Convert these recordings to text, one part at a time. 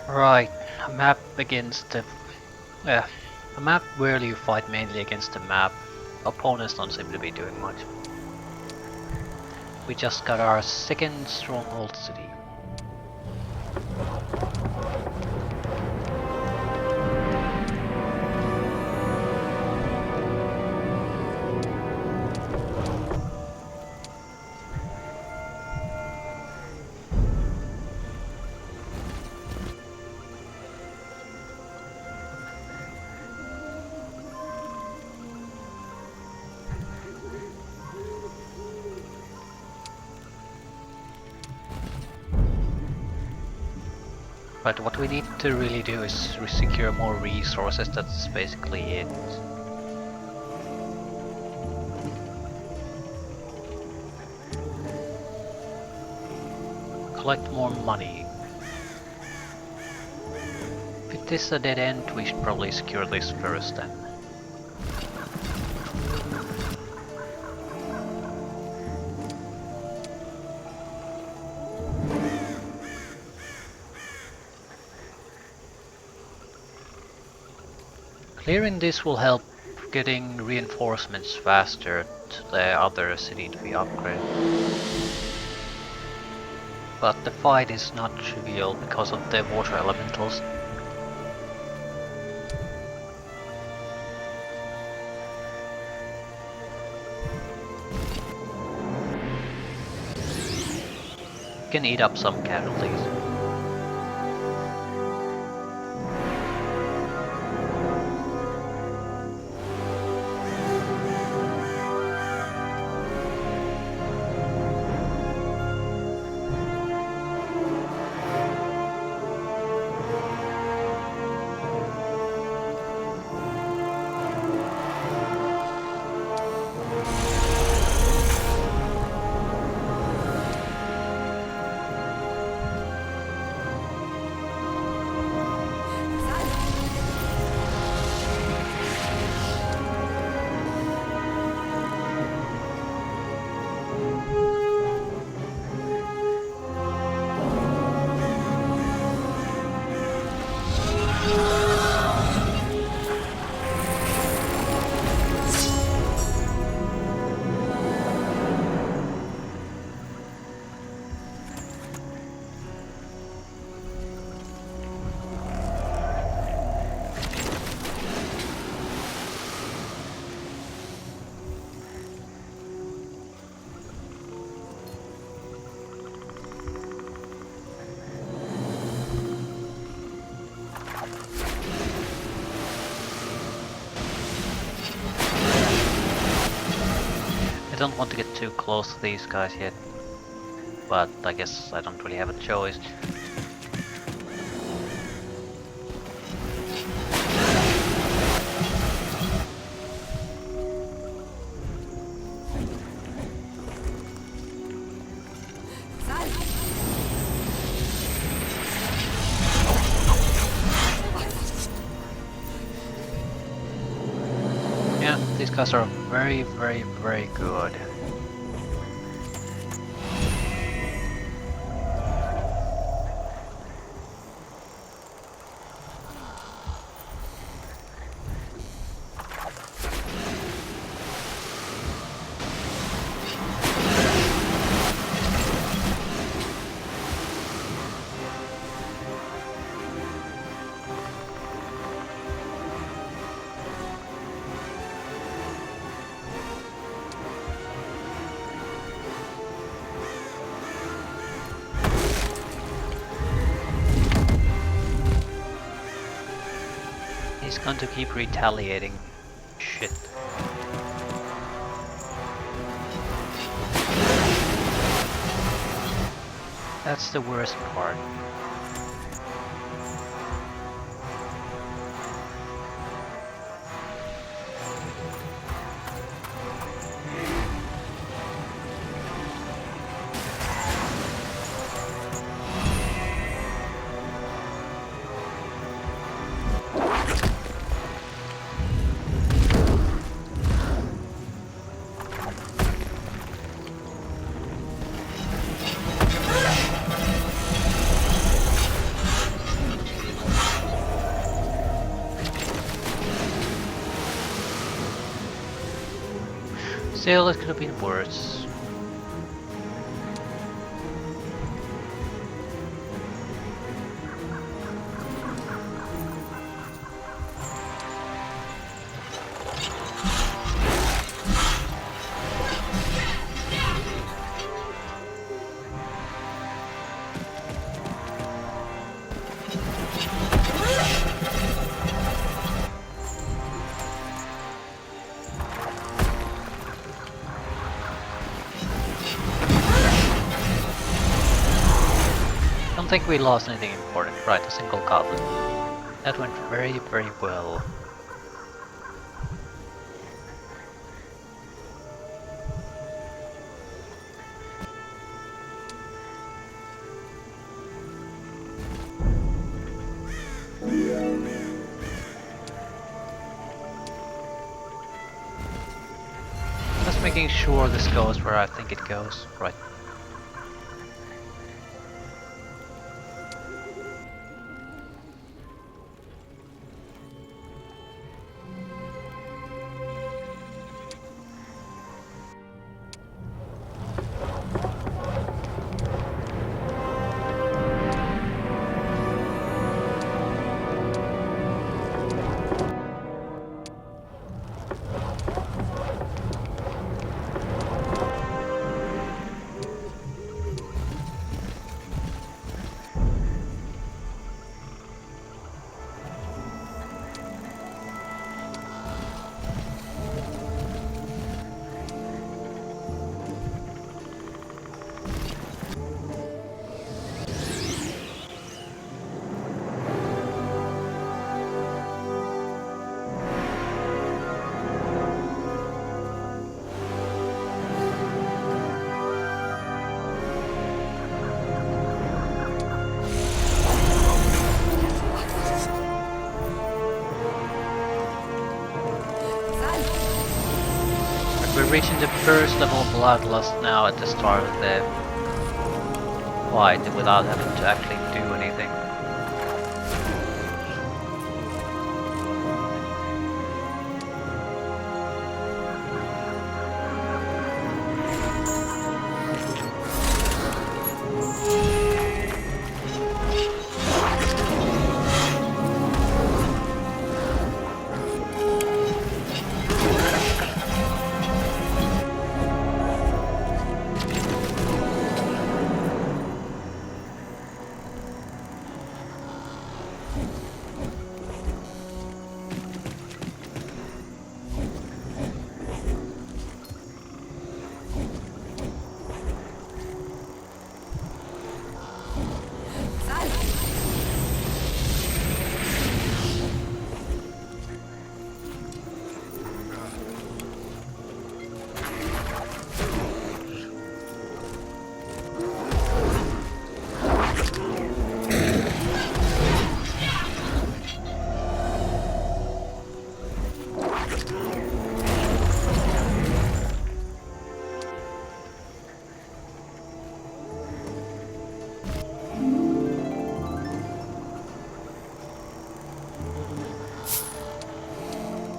Right, a map against the... Yeah, a map where you fight mainly against the map. Opponents don't seem to be doing much. We just got our second stronghold city. But what we need to really do is secure more resources, that's basically it. Collect more money. If it is a dead end, we should probably secure this first then. Clearing this will help getting reinforcements faster to the other city to be upgraded. But the fight is not trivial because of the water elementals. You can eat up some casualties. I don't want to get too close to these guys yet, but I guess I don't really have a choice. Yeah, these guys are very, very, very good. He's going to keep retaliating. Shit. That's the worst part. Still, it could have been worse. I don't think we lost anything important. Right, a single goblin. That went very, very well. Just making sure this goes where I think it goes. Right. We're reaching the first level of bloodlust now at the start of the fight without having to actually do anything.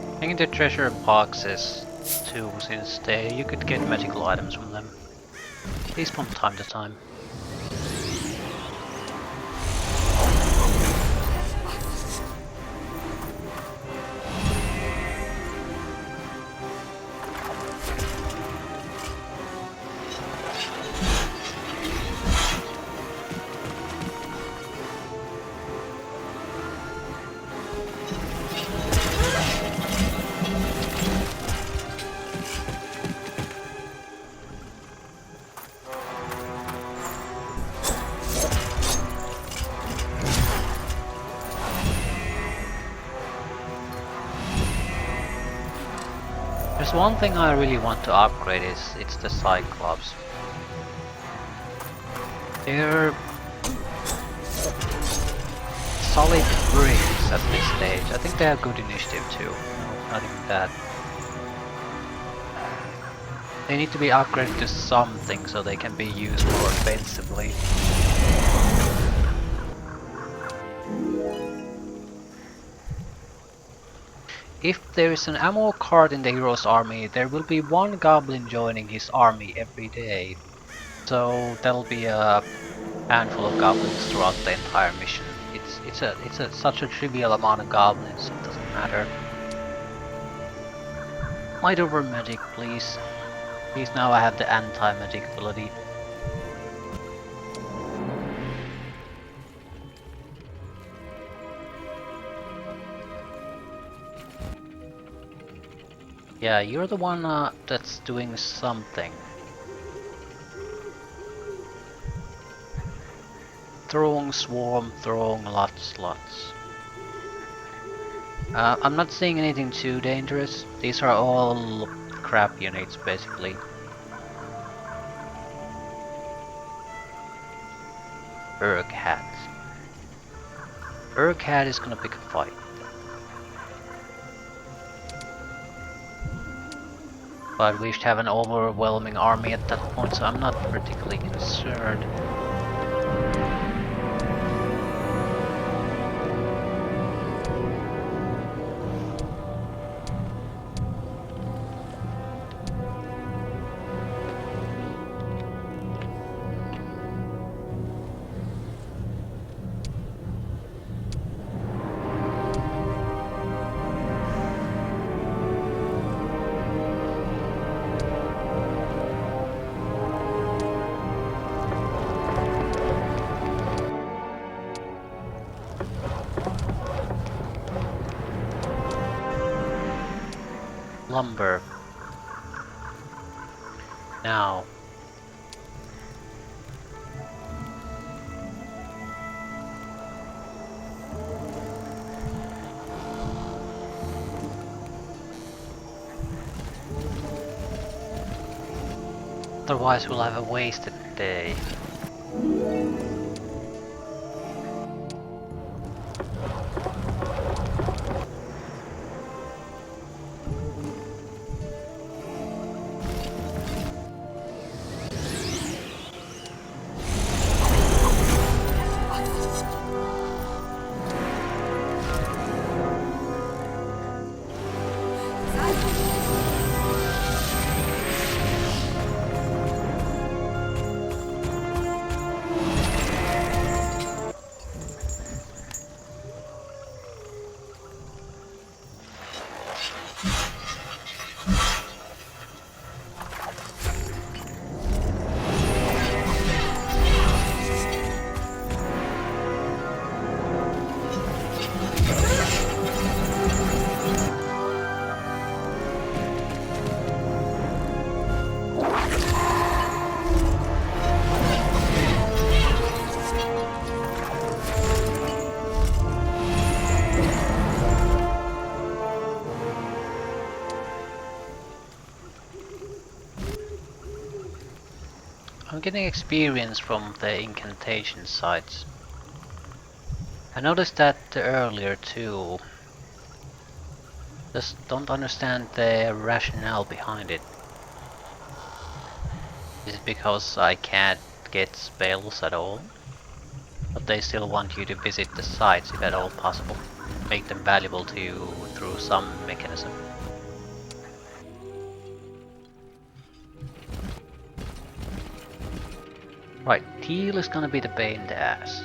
I think the treasure boxes too, since you could get magical items from them, at least from time to time. There's one thing I really want to upgrade it's the Cyclops. They're solid bricks at this stage. I think they have good initiative too. Not even bad. They need to be upgraded to something so they can be used more offensively. if there is an ammo cart in the hero's army, there will be one goblin joining his army every day. So there'll be a handful of goblins throughout the entire mission. It's such a trivial amount of goblins, it doesn't matter. Might over magic, please. Please, now I have the anti-magic ability. Yeah, you're the one that's doing something. Throwing swarm, throwing lots. I'm not seeing anything too dangerous. These are all crap units, basically. Urghat. Urghat is gonna pick a fight. But we should have an overwhelming army at that point, so I'm not particularly concerned. Lumber. Now. Otherwise we'll have a wasted day. I'm getting experience from the incantation sites. I noticed that earlier too. Just don't understand the rationale behind it. Is it because I can't get spells at all? But they still want you to visit the sites if at all possible. Make them valuable to you through some mechanism. Right, Teal is gonna be the pain in the ass.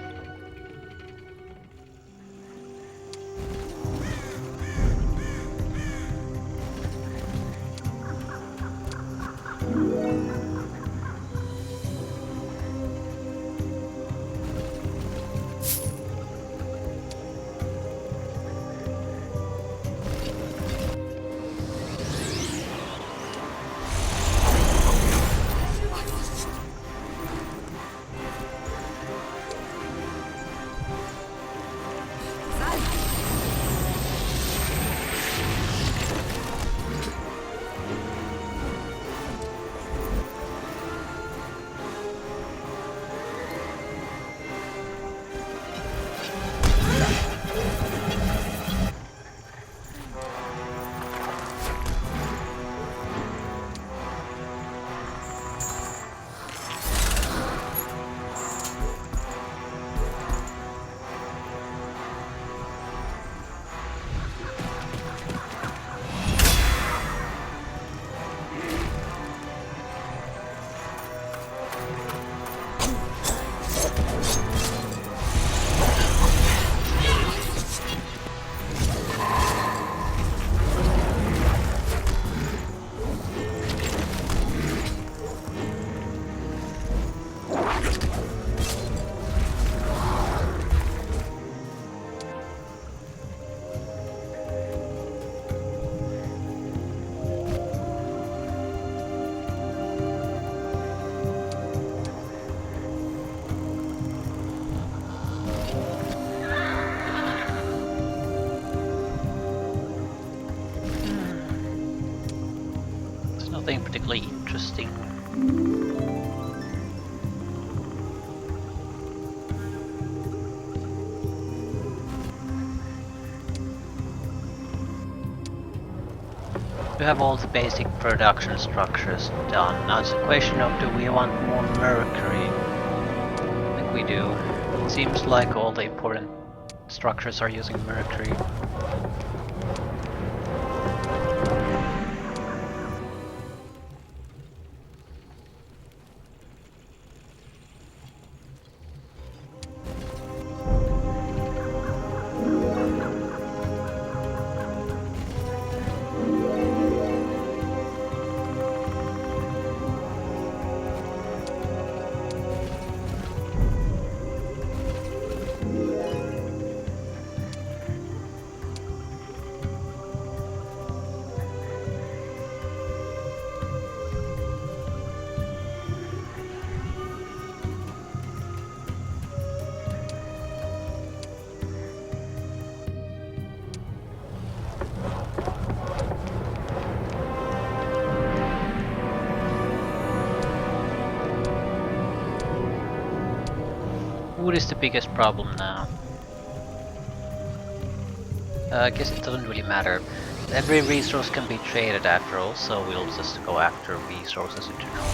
nothing particularly interesting. We have all the basic production structures done. Now it's a question of, do we want more mercury? I think we do. It seems like all the important structures are using mercury. Wood is the biggest problem now. I guess it doesn't really matter. Every resource can be traded after all, so we'll just go after resources in general.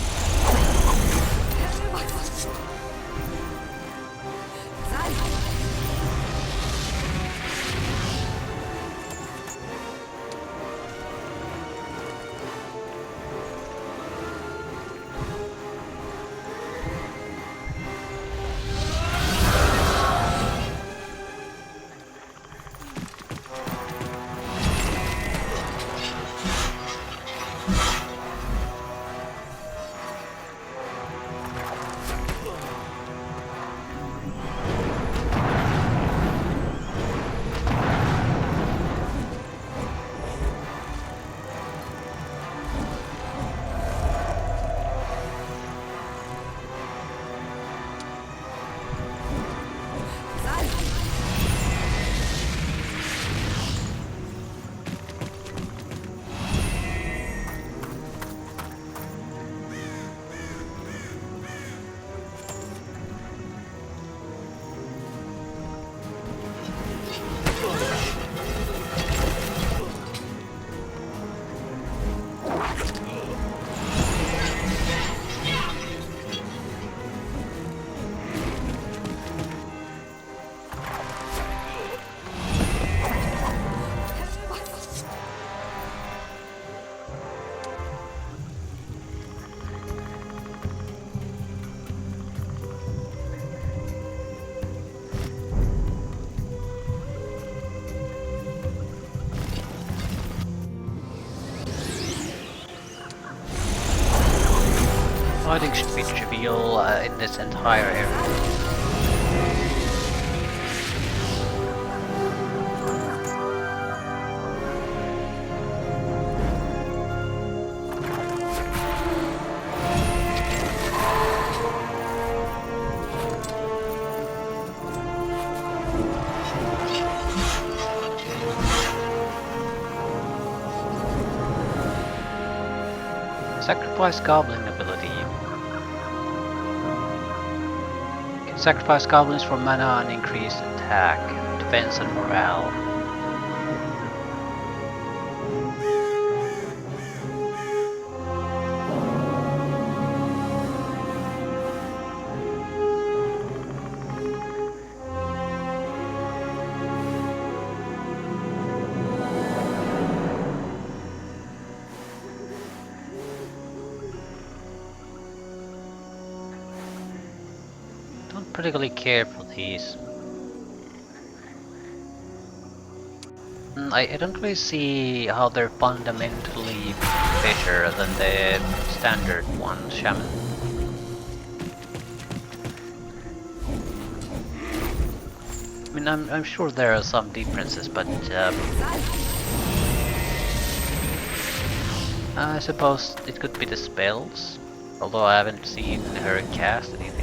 Fighting should be trivial in this entire area. Sacrifice Goblin ability. Can sacrifice goblins for mana and increase attack, defense and morale. Particularly care for these. I don't really see how they're fundamentally better than the standard one, Shaman. I mean, I'm sure there are some differences, but I suppose it could be the spells, although I haven't seen her cast anything.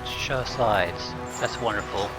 switch sides. That's wonderful.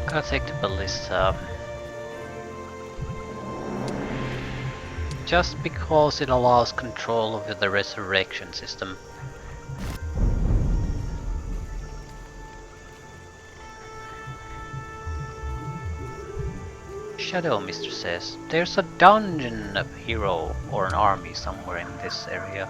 Gotta take the ballista. Just because it allows control over the resurrection system. Shadow Mister says, there's a dungeon hero or an army somewhere in this area.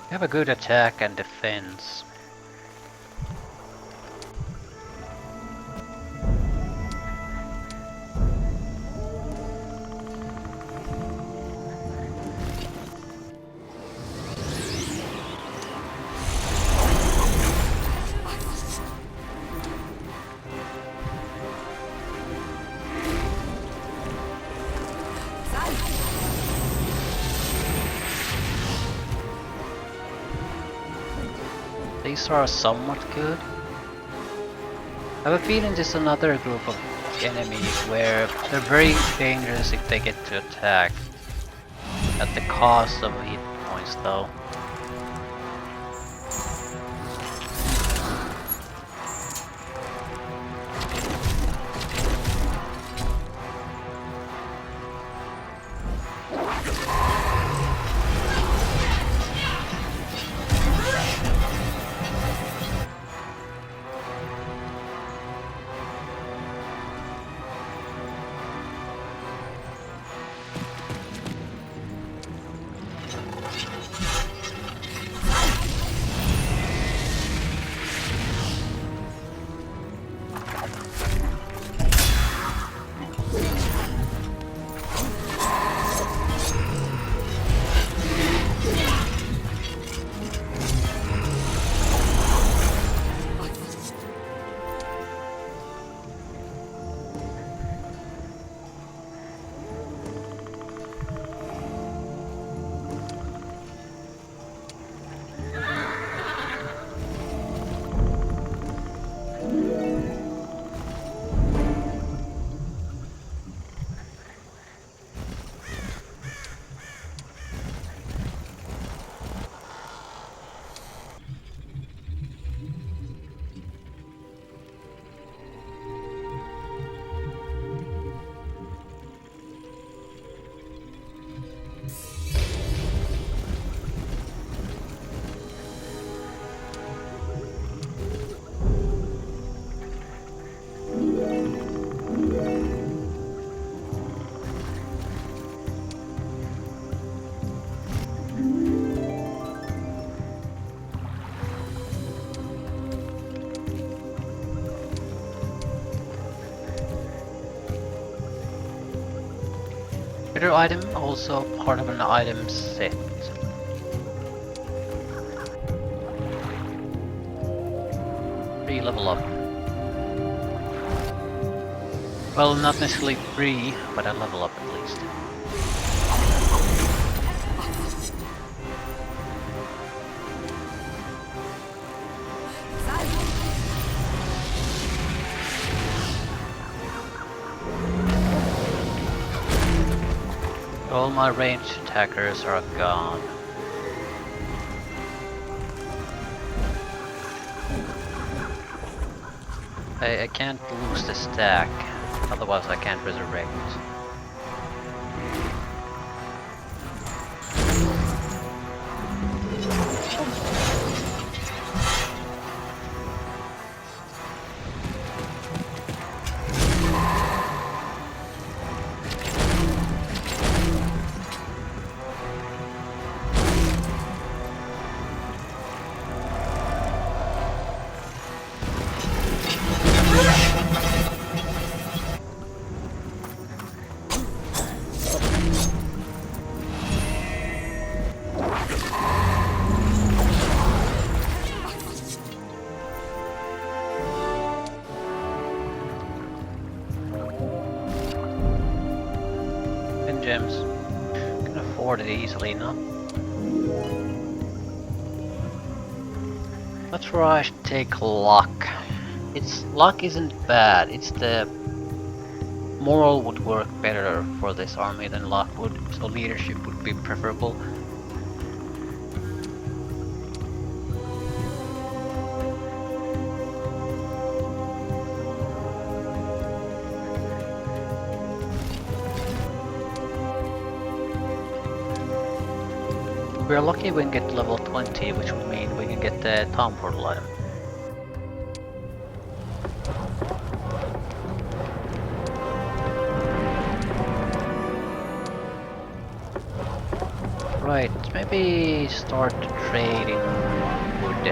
You have a good attack and defense. These are somewhat good. I have a feeling there's another group of enemies where they're very dangerous if they get to attack. At the cost of hit points though. Better item, also part of an item set. Free level up. Well, not necessarily free, but a level up at least. All my ranged attackers are gone. I can't lose the stack, otherwise I can't resurrect. Gems. Can afford it easily, no? That's where I should take luck. Luck isn't bad, it's the moral would work better for this army than luck would, so leadership would be preferable. We're lucky we can get level 20, which would mean we can get the town portal item. Right, maybe start trading wood.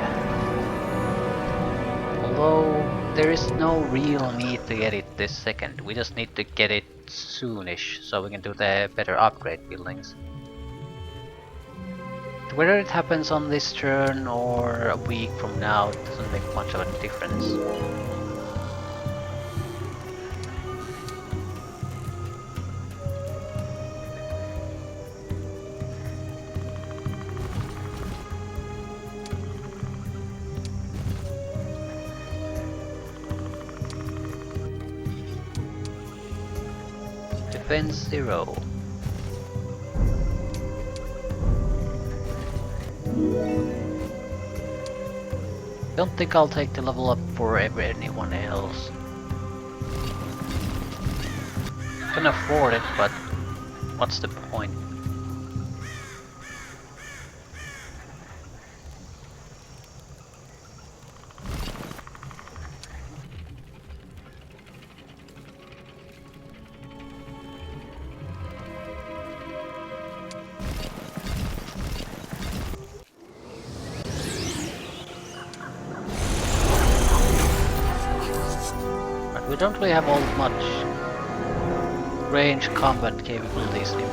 Although there is no real need to get it this second, we just need to get it soonish so we can do the better upgrade buildings. Whether it happens on this turn or a week from now, it doesn't make much of a difference. Defense 0. Don't think I'll take the level up for anyone else. Can afford it, but what's the point? We don't really have all much range combat capabilities anymore.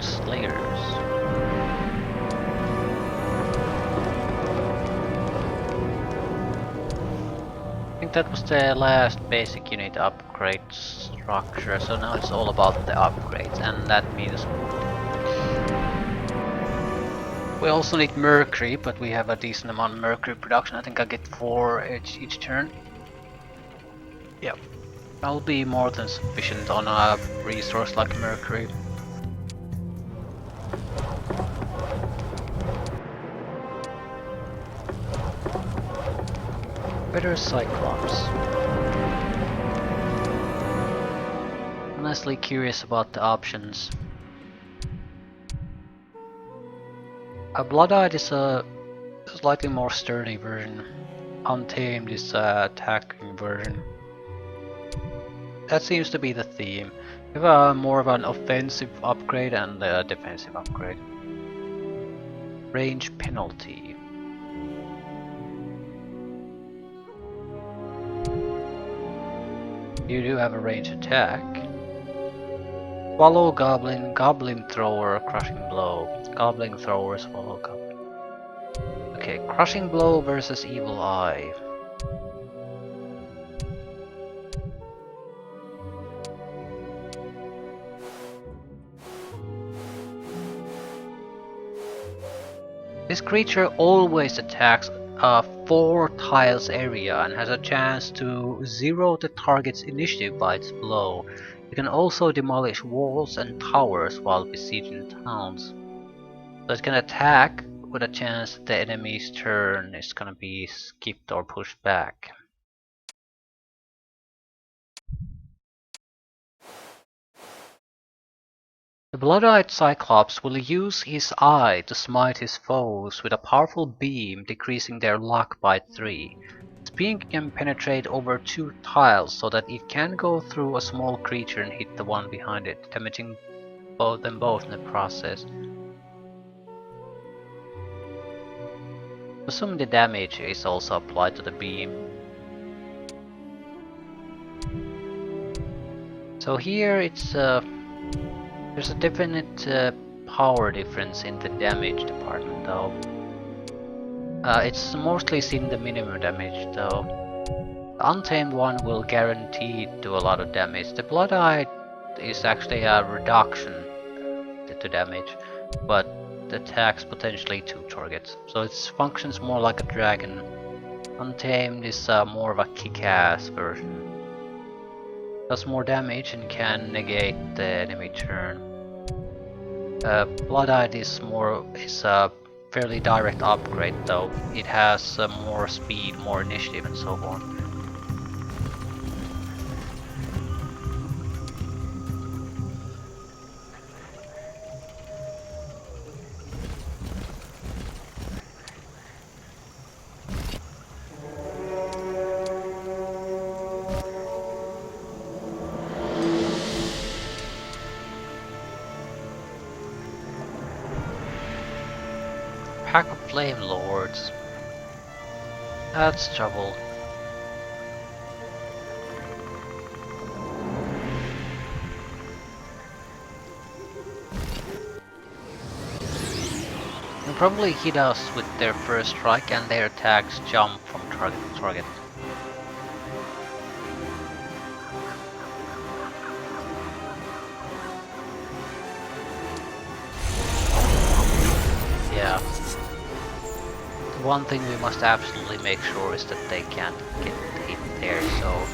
Cloud Slayers. I think that was the last basic unit upgrade structure, so now it's all about the upgrades, and that means we also need mercury, but we have a decent amount of mercury production. I think I get 4 each turn. Yep, that'll be more than sufficient on a resource like mercury. Better Cyclops. Honestly curious about the options. A Blood-Eyed is a slightly more sturdy version. Untamed is a attacking version. That seems to be the theme. We have more of an offensive upgrade and a defensive upgrade. Range penalty. You do have a range attack. Swallow Goblin, Goblin Thrower, Crushing Blow. Goblin Thrower, Swallow Goblin. Okay, Crushing Blow versus Evil Eye. This creature always attacks a 4 tiles area and has a chance to 0 the target's initiative by its blow. It can also demolish walls and towers while besieging towns. So it can attack with a chance that the enemy's turn is gonna be skipped or pushed back. The Blood-Eyed Cyclops will use his eye to smite his foes with a powerful beam, decreasing their luck by 3. This beam can penetrate over 2 tiles so that it can go through a small creature and hit the one behind it, damaging them both in the process. Assume the damage is also applied to the beam. So here it's there's a definite power difference in the damage department though. It's mostly seen the minimum damage though. The Untamed one will guarantee do a lot of damage. The Blood-Eyed is actually a reduction to damage, but the attacks potentially 2 targets. So it functions more like a dragon. Untamed is more of a kick-ass version. Does more damage and can negate the enemy turn. Blood-Eyed is a fairly direct upgrade though. It has more speed, more initiative and so on. Pack of Flame Lords. That's trouble. They'll probably hit us with their first strike and their attacks jump from target to target. Yeah. One thing we must absolutely make sure is that they can't get hit there, so...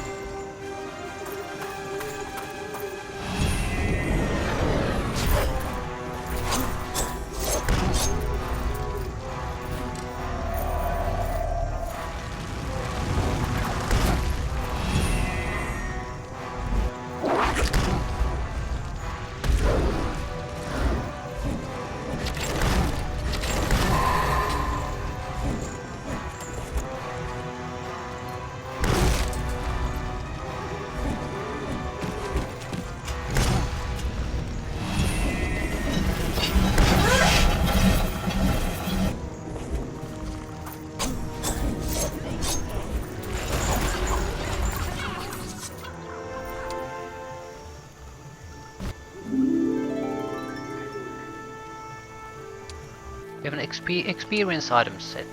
an experience item set.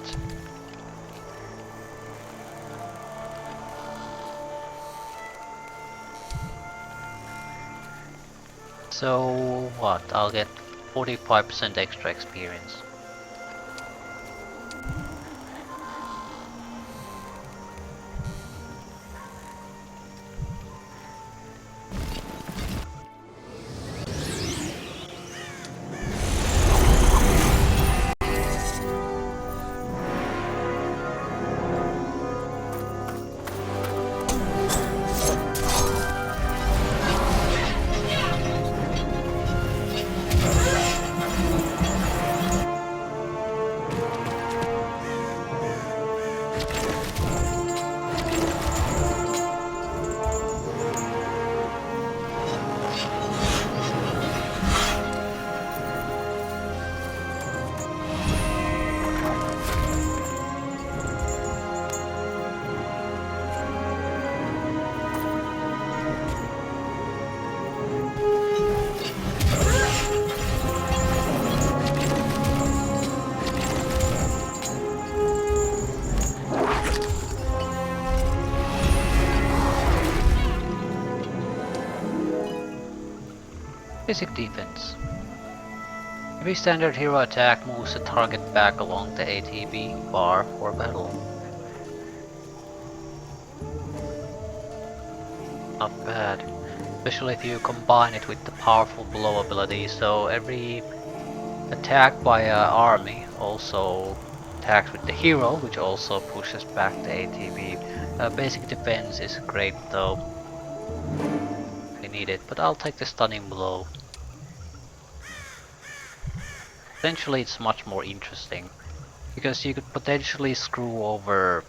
So what? I'll get 45% extra experience. Basic defense. Every standard hero attack moves the target back along the ATB bar for battle. Not bad, especially if you combine it with the powerful blow ability, so every attack by an army also attacks with the hero, which also pushes back the ATB. Basic defense is great though, we need it, but I'll take the stunning blow. Potentially it's much more interesting, because you could potentially screw over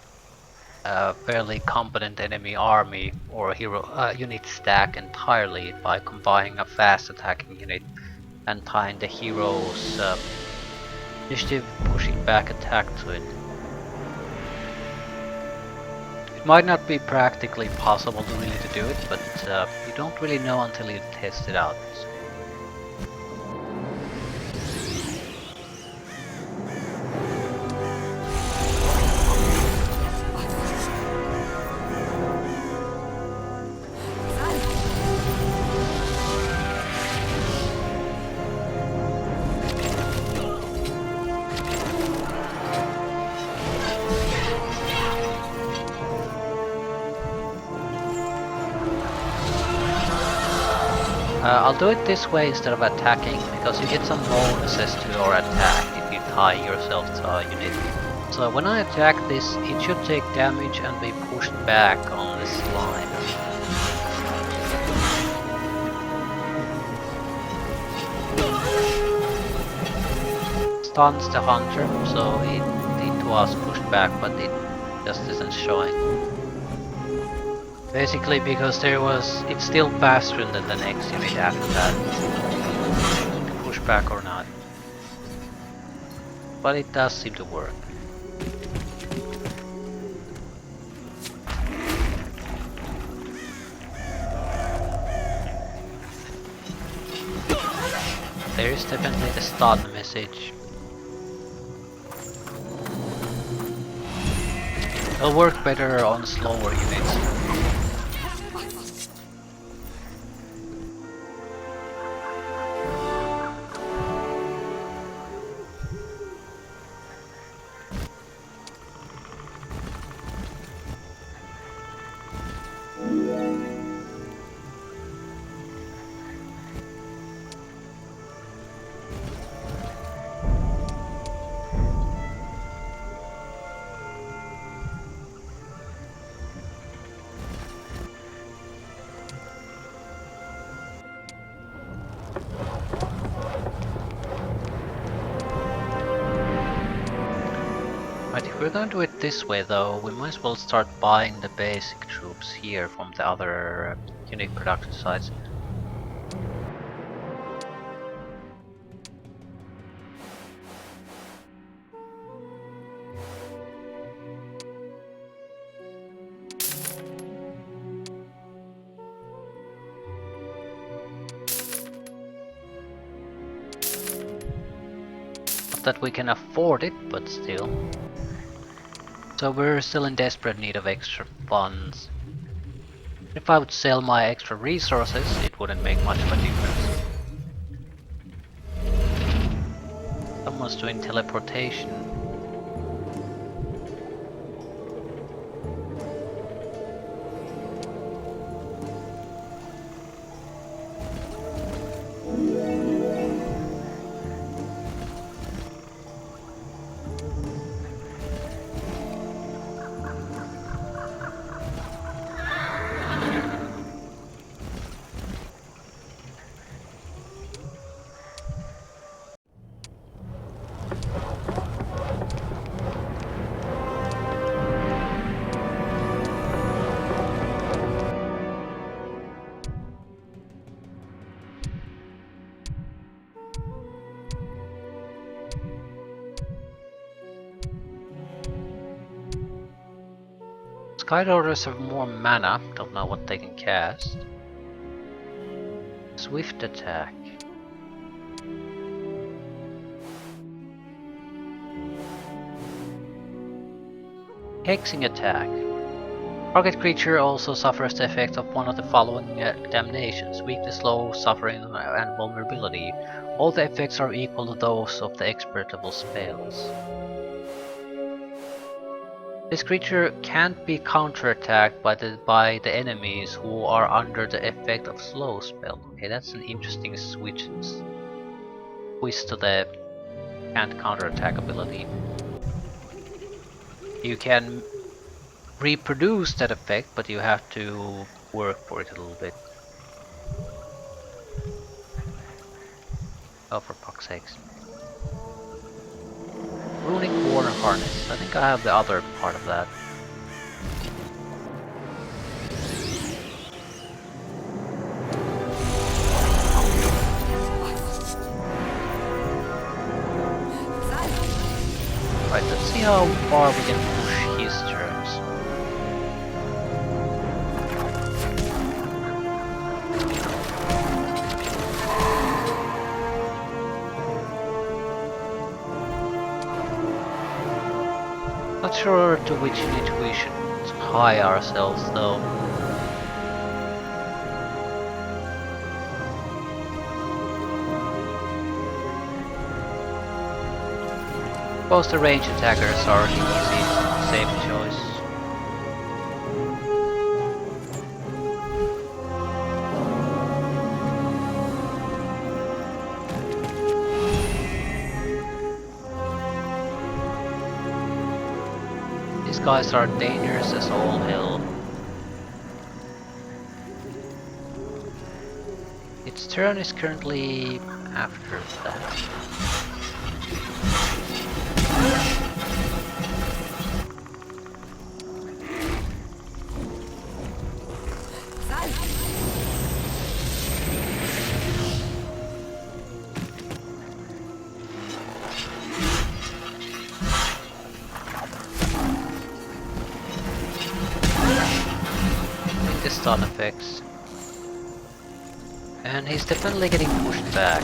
a fairly competent enemy army or hero unit stack entirely by combining a fast attacking unit and tying the hero's initiative pushing back attack to it. It might not be practically possible to really do it, but you don't really know until you test it out. I'll do it this way instead of attacking, because you get some bonuses to your attack if you tie yourself to a unit. So when I attack this, it should take damage and be pushed back on this line. Stuns the hunter, so it was pushed back, but it just isn't showing. Basically because it's still faster than the next unit after that. Push back or not. But it does seem to work. There is definitely the stun message. It'll work better on slower units. If we're going to do it this way though, we might as well start buying the basic troops here from the other unit production sites. that we can afford it, but still. So we're still in desperate need of extra funds. If I would sell my extra resources, it wouldn't make much of a difference. Someone's doing teleportation. Skydorers have more mana, don't know what they can cast. Swift attack. Hexing attack. Target creature also suffers the effect of one of the following damnations: weakness, slow, suffering, and vulnerability. All the effects are equal to those of the expert level spells. This creature can't be counterattacked by the enemies who are under the effect of slow spell. Okay, that's an interesting twist to the can't counterattack ability. You can reproduce that effect, but you have to work for it a little bit. Oh, for fuck's sakes. Runic War Harness. I think I have the other part of that. Right, let's see how far we can push his turns. Not sure to which unit we should tie ourselves though. Both the range attackers are the easy, safe choice. These guys are dangerous as all hell. Its turn is currently after that. The stun effects. And he's definitely getting pushed back.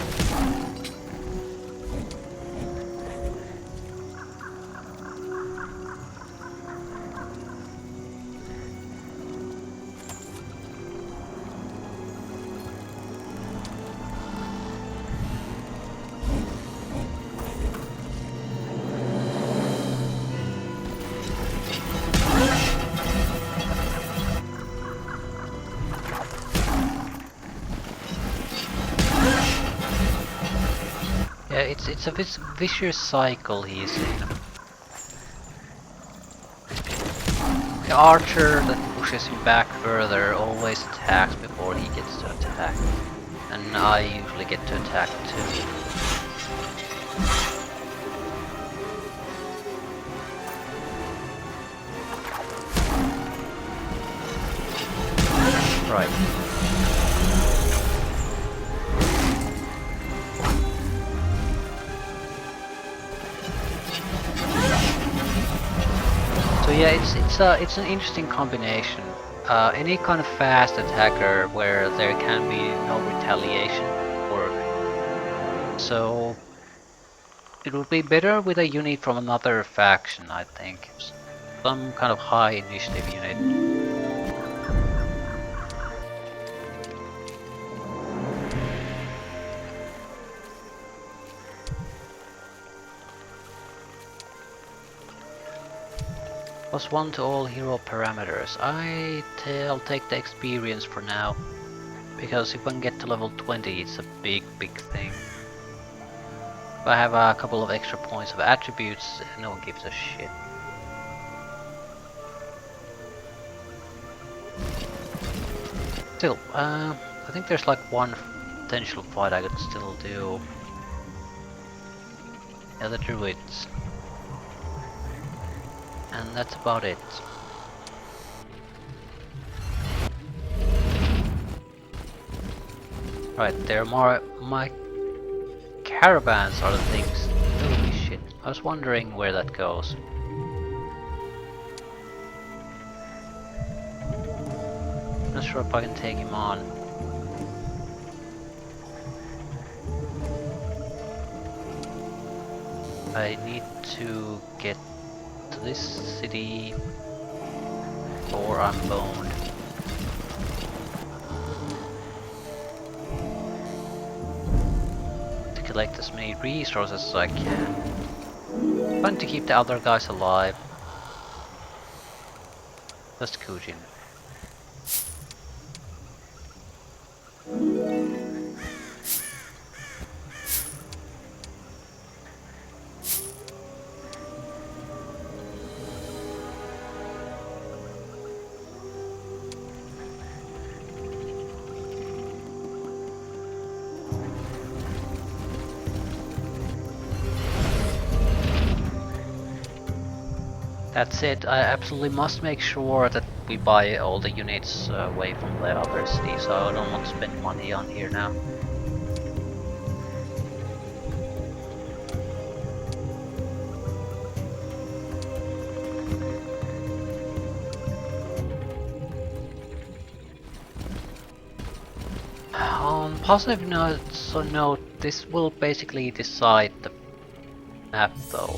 Yeah, it's a vicious cycle he's in. The archer that pushes him back further always attacks before he gets to attack. And I usually get to attack too. Right. So yeah, it's an interesting combination. Any kind of fast attacker where there can be no retaliation work. So It would be better with a unit from another faction, I think. Some kind of high initiative unit. +1 to all hero parameters. I'll take the experience for now. Because if I can get to level 20, it's a big thing. If I have a couple of extra points of attributes, no one gives a shit. Still, I think there's like one potential fight I could still do. Yeah, the druids. And that's about it. Right, there are my caravans are the things. Holy shit. I was wondering where that goes. Not sure if I can take him on. I need to get to this city or I'm boned. To collect as many resources as I can. Trying to keep the other guys alive. Just Kujin. That's it, I absolutely must make sure that we buy all the units away from the other city, so I don't want to spend money on here now. On positive note, this will basically decide the map though.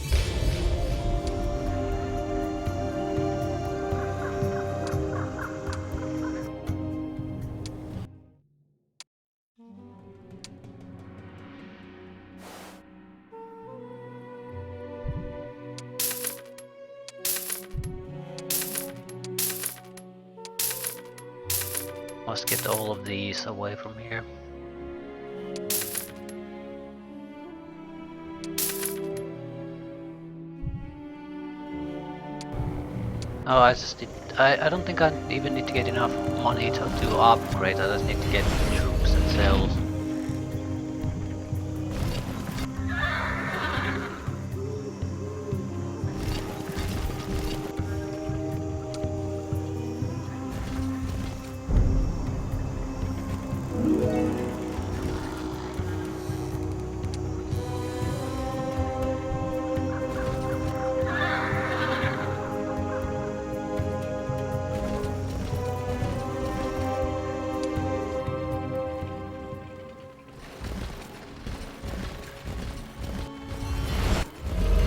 Must get all of these away from here. Oh, I don't think I even need to get enough money to upgrade. I just need to get troops and cells.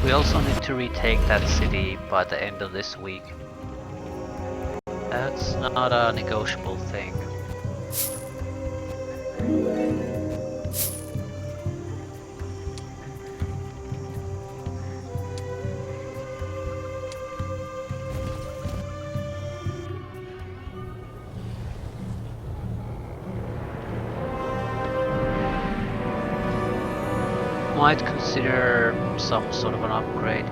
We also need to retake that city by the end of this week. That's not a negotiable thing. Might consider some sort of an upgrade.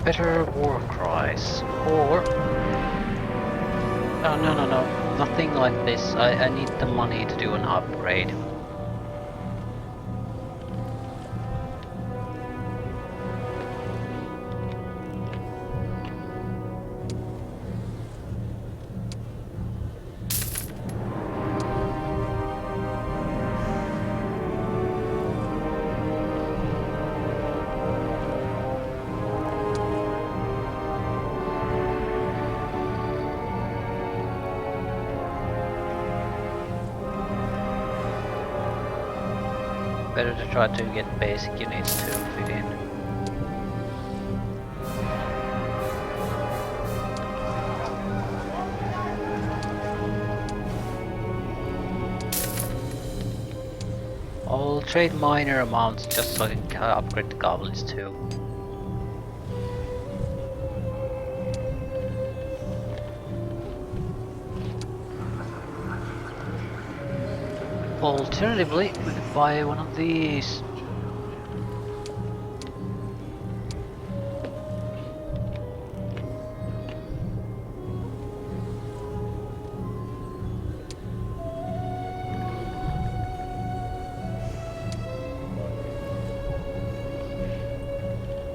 Better war cries, or oh, no, nothing like this. I need the money to do an upgrade. Better to try to get basic units to fit in. I'll trade minor amounts just so I can upgrade the goblins too. Alternatively, we could buy one of these.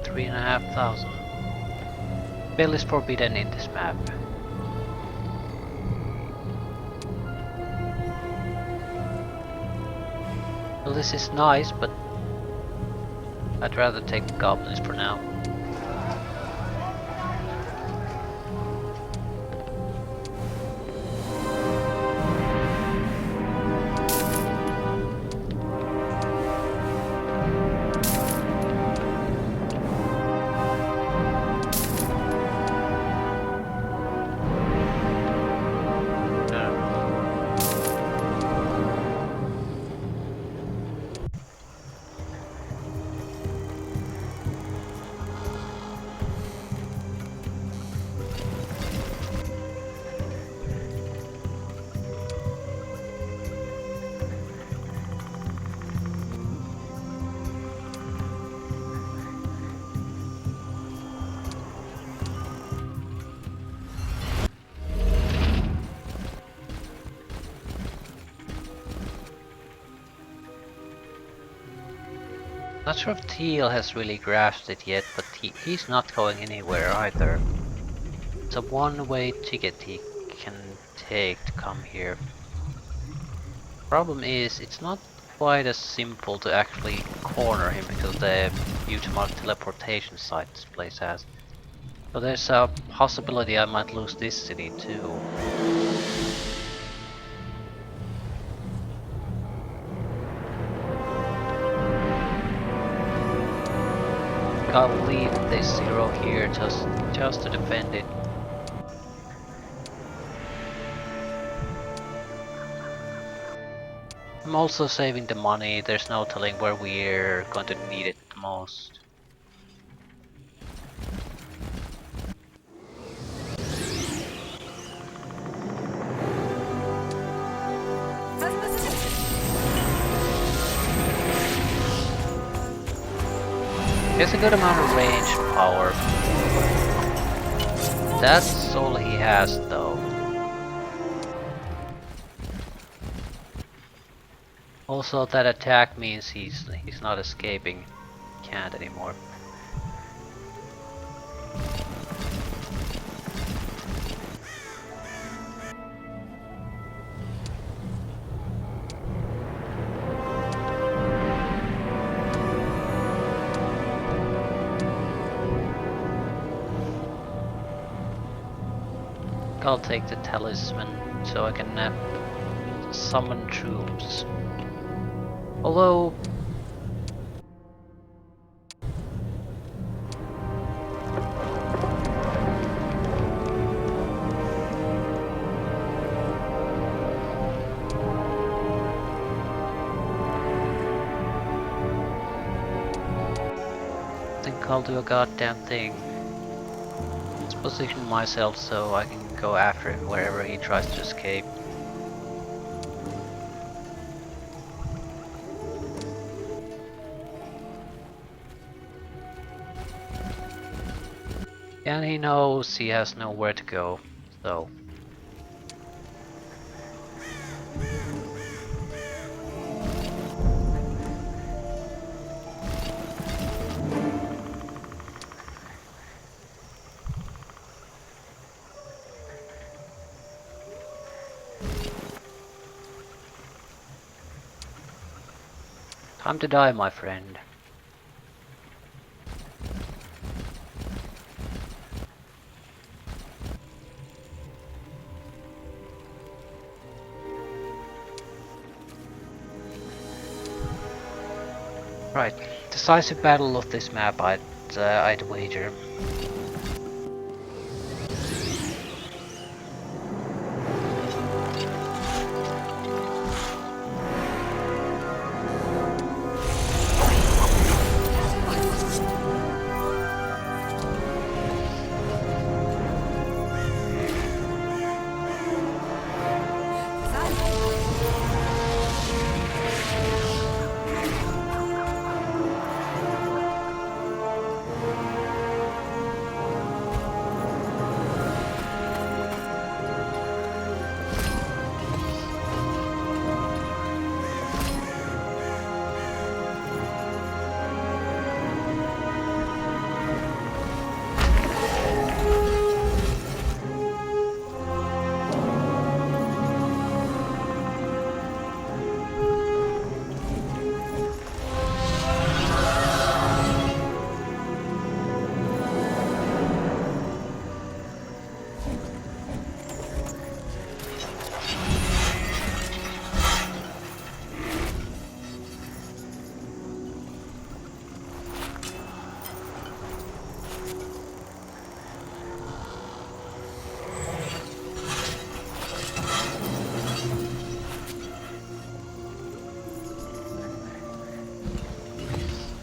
$3,500. Bill is forbidden in this map. Well, this is nice, but I'd rather take the goblins for now. Not sure if Teal has really grasped it yet, but he's not going anywhere either. It's a one-way ticket he can take to come here. Problem is, it's not quite as simple to actually corner him because of the huge amount of teleportation site this place has. So there's a possibility I might lose this city too. I'll leave this zero here just to defend it. I'm also saving the money, there's no telling where we're going to need it the most. He has a good amount of range power. That's all he has though. Also that attack means he's not escaping. Can't anymore. I'll take the talisman so I can summon troops. Although I think I'll do a goddamn thing. Let's position myself so I can go after him wherever he tries to escape. And he knows he has nowhere to go, so. Time to die, my friend. Right, decisive battle of this map, I'd wager.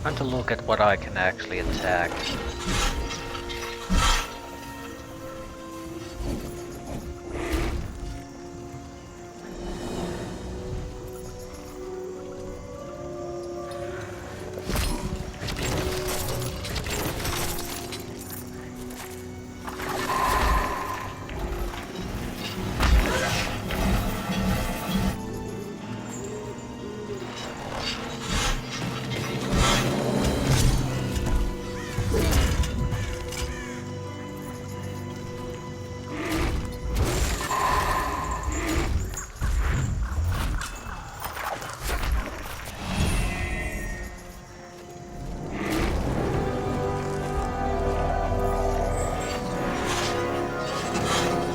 Trying to look at what I can actually attack.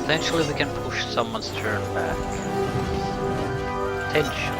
Potentially we can push someone's turn back. Potentially.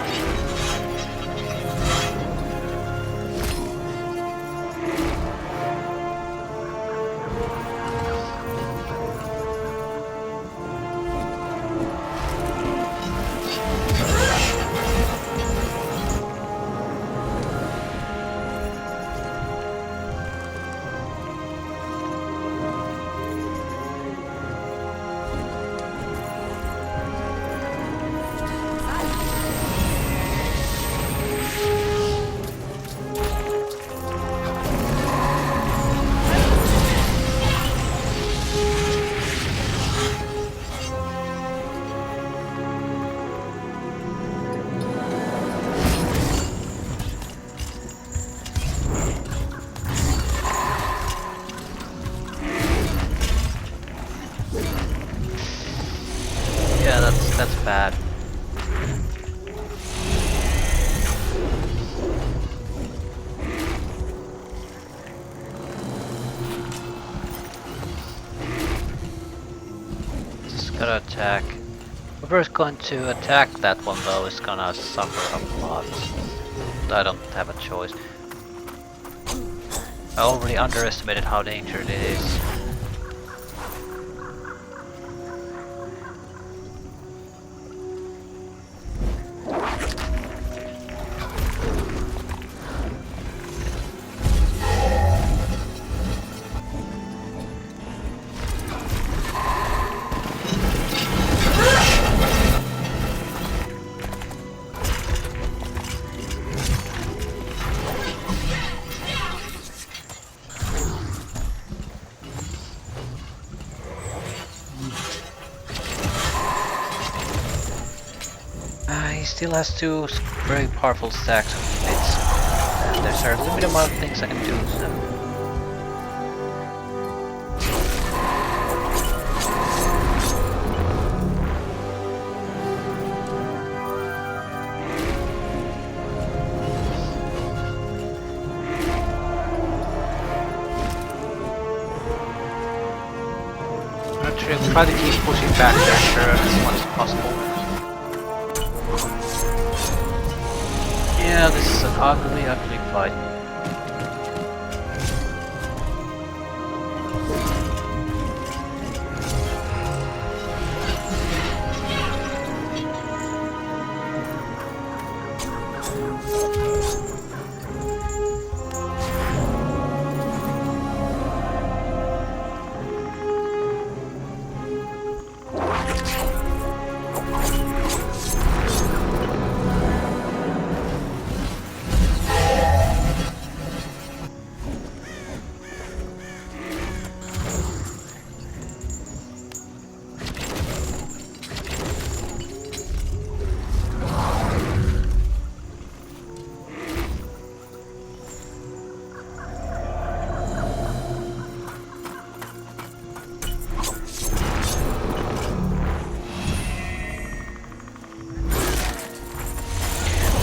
Yeah, that's bad. Just gotta attack. Whoever's going to attack that one though is gonna suffer a lot. I don't have a choice. I already underestimated how dangerous it is. He still has two very powerful stacks of units. And there's a limited amount of things I can do, so... Actually, try to keep pushing back their turn as much as possible. Yeah, Yeah, this is an ugly, ugly fight.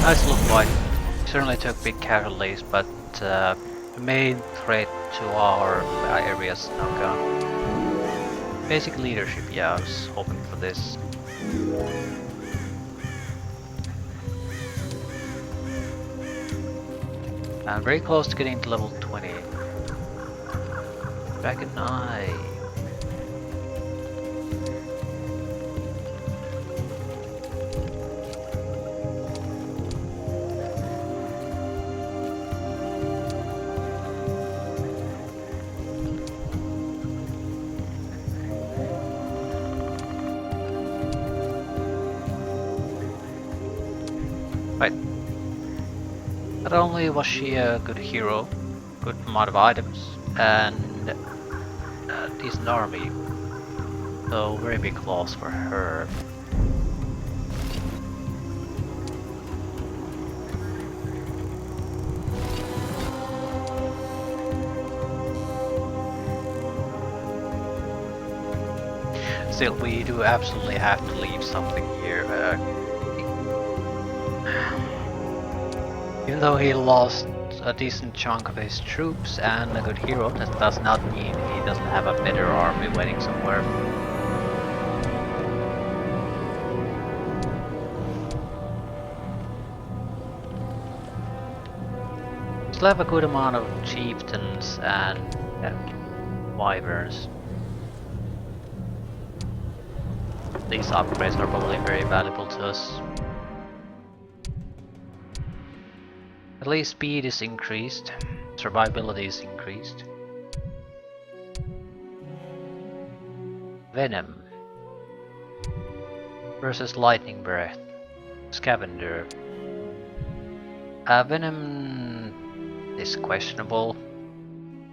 Nice little fight. Certainly took big casualties, but the main threat to our area is now gone. Basic leadership, yeah, I was hoping for this. I'm very close to getting to level 20. Dragon Eye. Right. Not only was she a good hero, good amount of items, and a decent army, so very big loss for her. Still, we do absolutely have to leave something here. Even though he lost a decent chunk of his troops and a good hero, that does not mean he doesn't have a better army waiting somewhere. Still have a good amount of chieftains and wyverns. These upgrades are probably very valuable to us. At least speed is increased, survivability is increased. Venom versus Lightning Breath. Scavenger. Venom is questionable.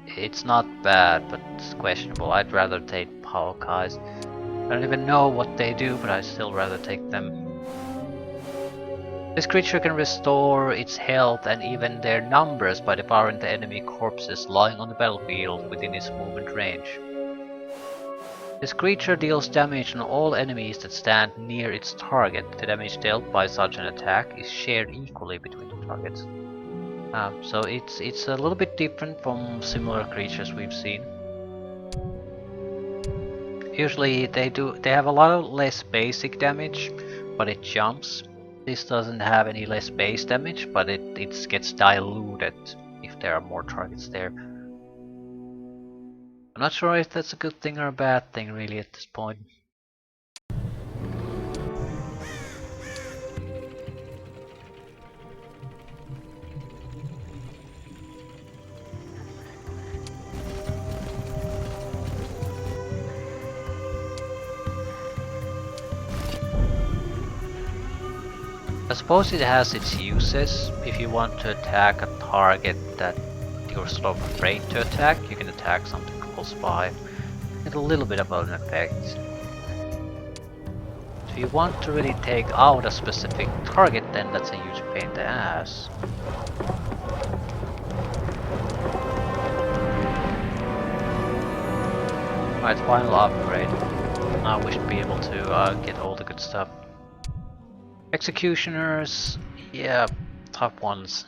It's not bad, but it's questionable. I'd rather take Palkais. I don't even know what they do, but I'd still rather take them. This creature can restore its health and even their numbers by devouring the enemy corpses lying on the battlefield within its movement range. This creature deals damage on all enemies that stand near its target. The damage dealt by such an attack is shared equally between the targets. So it's a little bit different from similar creatures we've seen. Usually they have a lot of less basic damage, but it jumps. This doesn't have any less base damage, but it gets diluted if there are more targets there. I'm not sure if that's a good thing or a bad thing really at this point. I suppose it has its uses. If you want to attack a target that you're sort of afraid to attack, you can attack something close by. Get a little bit of an effect. If you want to really take out a specific target, then that's a huge pain in the ass. Alright, final upgrade. Now we should be able to get all the good stuff. Executioners, yeah, tough ones.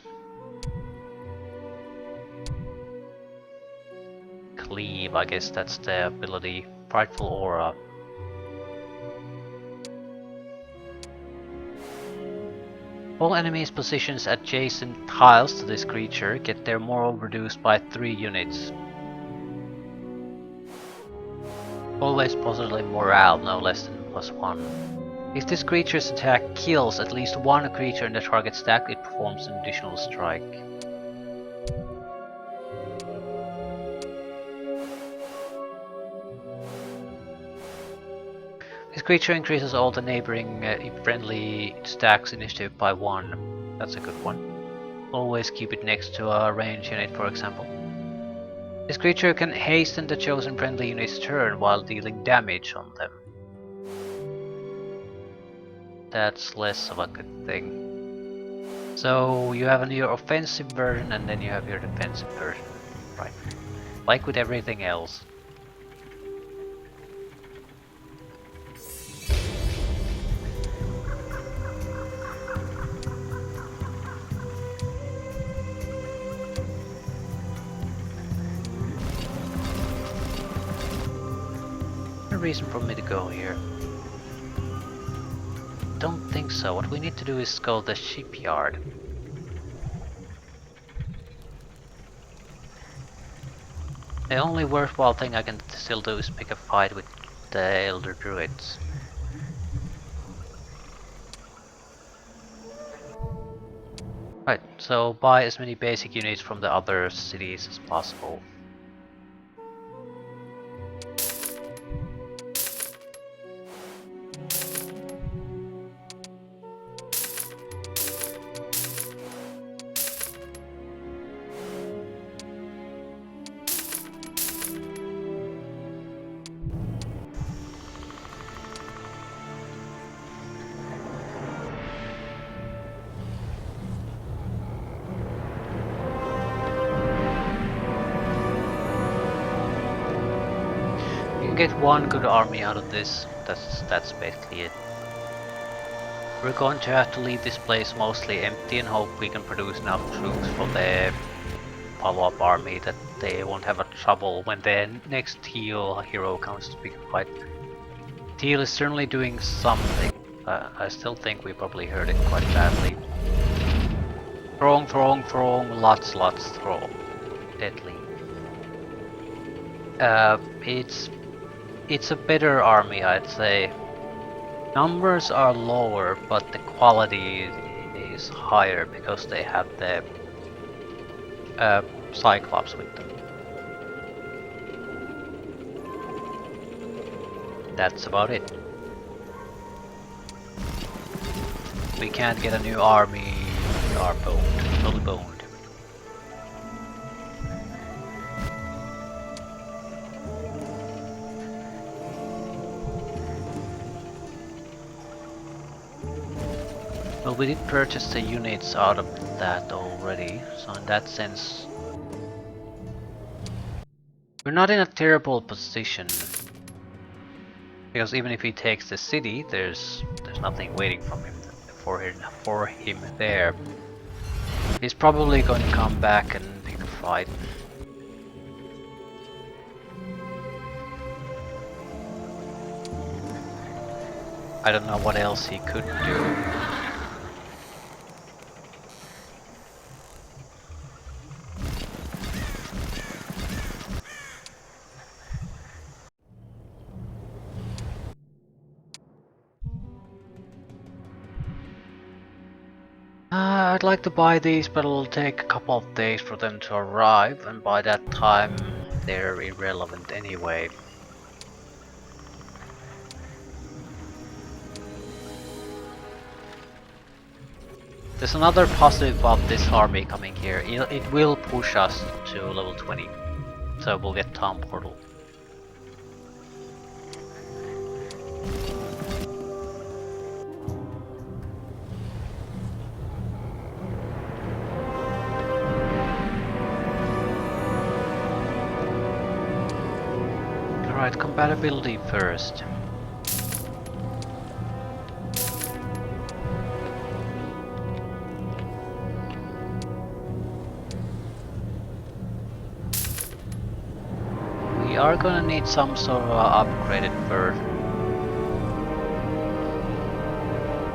Cleave, I guess that's the ability. Frightful Aura. All enemies positions adjacent tiles to this creature get their moral reduced by 3 units. Always positive morale, no less than +1. If this creature's attack kills at least one creature in the target stack, it performs an additional strike. This creature increases all the neighboring friendly stacks initiative by 1. That's a good one. Always keep it next to a range unit, for example. This creature can hasten the chosen friendly unit's turn while dealing damage on them. That's less of a good thing. So you have your offensive version and then you have your defensive version. Right. Like with everything else. No reason for me to go here. Don't think so. What we need to do is go to the shipyard. The only worthwhile thing I can still do is pick a fight with the Elder Druids. Right, so buy as many basic units from the other cities as possible. Get one good army out of this. That's basically it. We're going to have to leave this place mostly empty and hope we can produce enough troops for the follow-up army that they won't have a trouble when the next Teal hero comes to pick a fight. Teal is certainly doing something. I still think we probably heard it quite badly. Throng, lots, throng. Deadly. It's a better army, I'd say. Numbers are lower, but the quality is higher because they have the Cyclops with them. That's about it. We can't get a new army, we are boned, totally boned. Well, we did purchase the units out of that already, so in that sense we're not in a terrible position. Because even if he takes the city, there's nothing waiting for him there. He's probably going to come back and pick a fight. I don't know what else he could do. I'd like to buy these, but it'll take a couple of days for them to arrive, and by that time they're irrelevant anyway. There's another positive about this army coming here. It will push us to level 20, so we'll get Town Portal. Alright, compatibility first. We are gonna need some sort of upgraded version.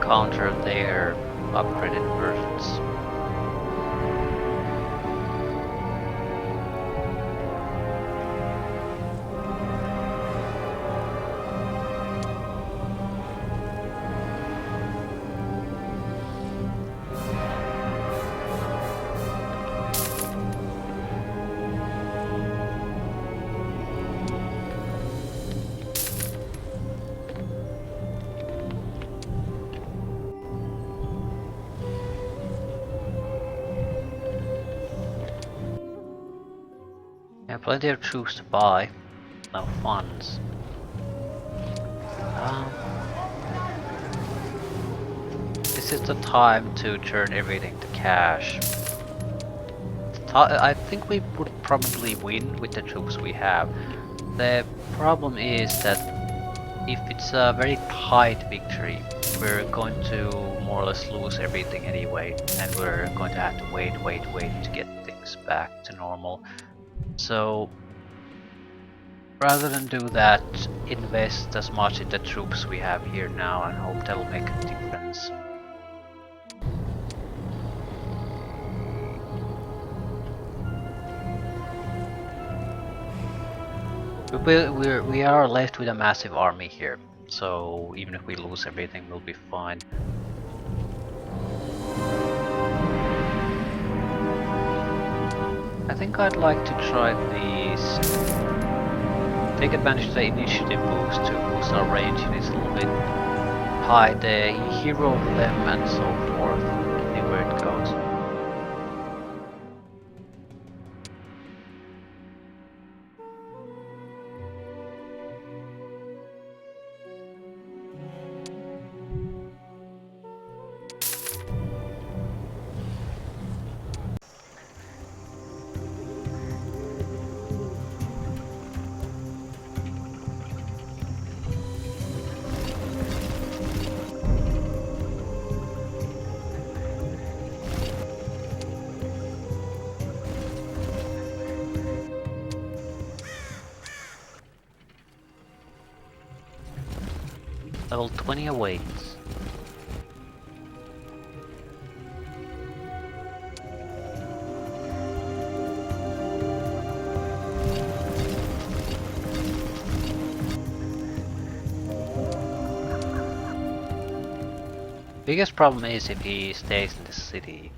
Counter there. upgraded versions. Yeah, plenty of troops to buy. No funds. This is the time to turn everything to cash. I think we would probably win with the troops we have. The problem is that if it's a very tight victory, we're going to more or less lose everything anyway, and we're going to have to wait to get things back to normal. So rather than do that, invest as much in the troops we have here now and hope that'll make a difference. We are left with a massive army here, so even if we lose everything, we'll be fine. I think I'd like to try these. Take advantage of the initiative boost to boost our range units a little bit. Hide the hero of them and so forth. See where it goes. Level 20 awaits. Biggest problem is if he stays in the city,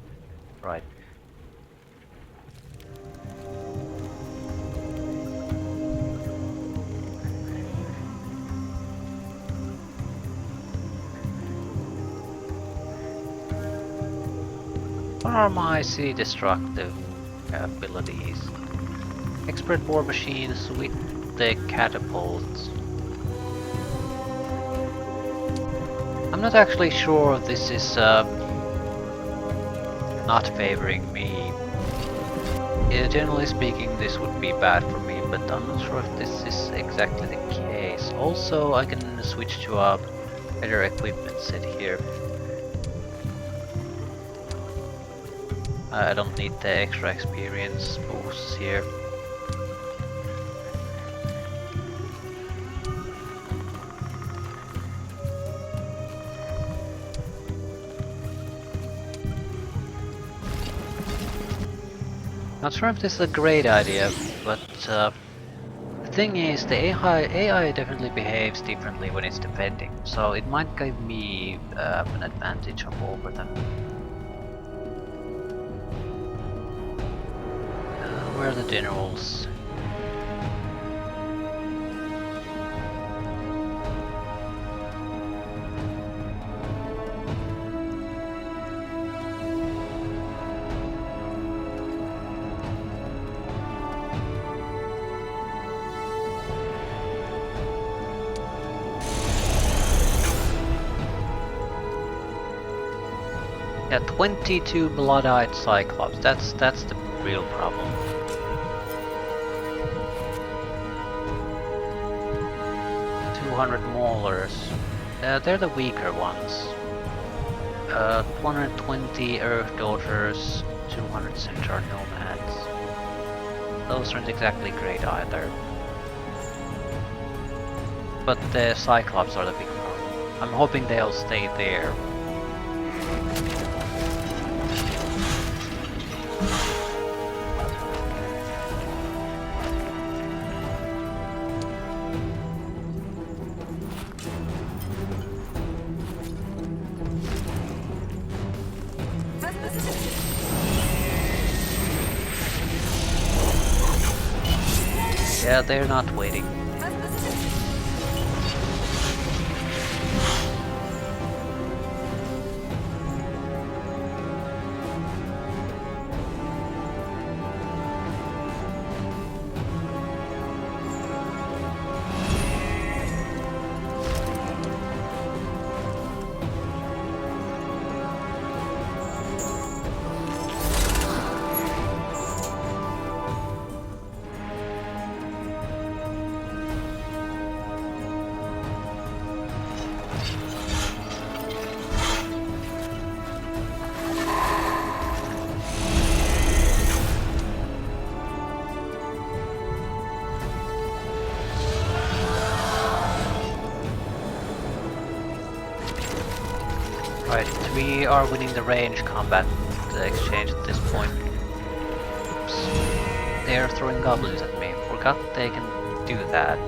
right? What are my city destructive abilities? Expert war machines with the catapults. I'm not actually sure if this is not favoring me. Yeah, generally speaking, this would be bad for me, but I'm not sure if this is exactly the case. Also, I can switch to a better equipment set here. I don't need the extra experience boosts here. Not sure if this is a great idea, but the thing is, the AI definitely behaves differently when it's defending, so it might give me an advantage over them. Where are the generals? Yeah, 22 blood-eyed cyclops. That's the real problem. 200 maulers. They're the weaker ones. 120 Earth Daughters, 200 Centaur Nomads. Those aren't exactly great either. But the Cyclops are the big problem. I'm hoping they'll stay there. Yeah, they're not waiting. Right, we are winning the range combat exchange at this point. Oops. They're throwing goblins at me. Forgot they can do that.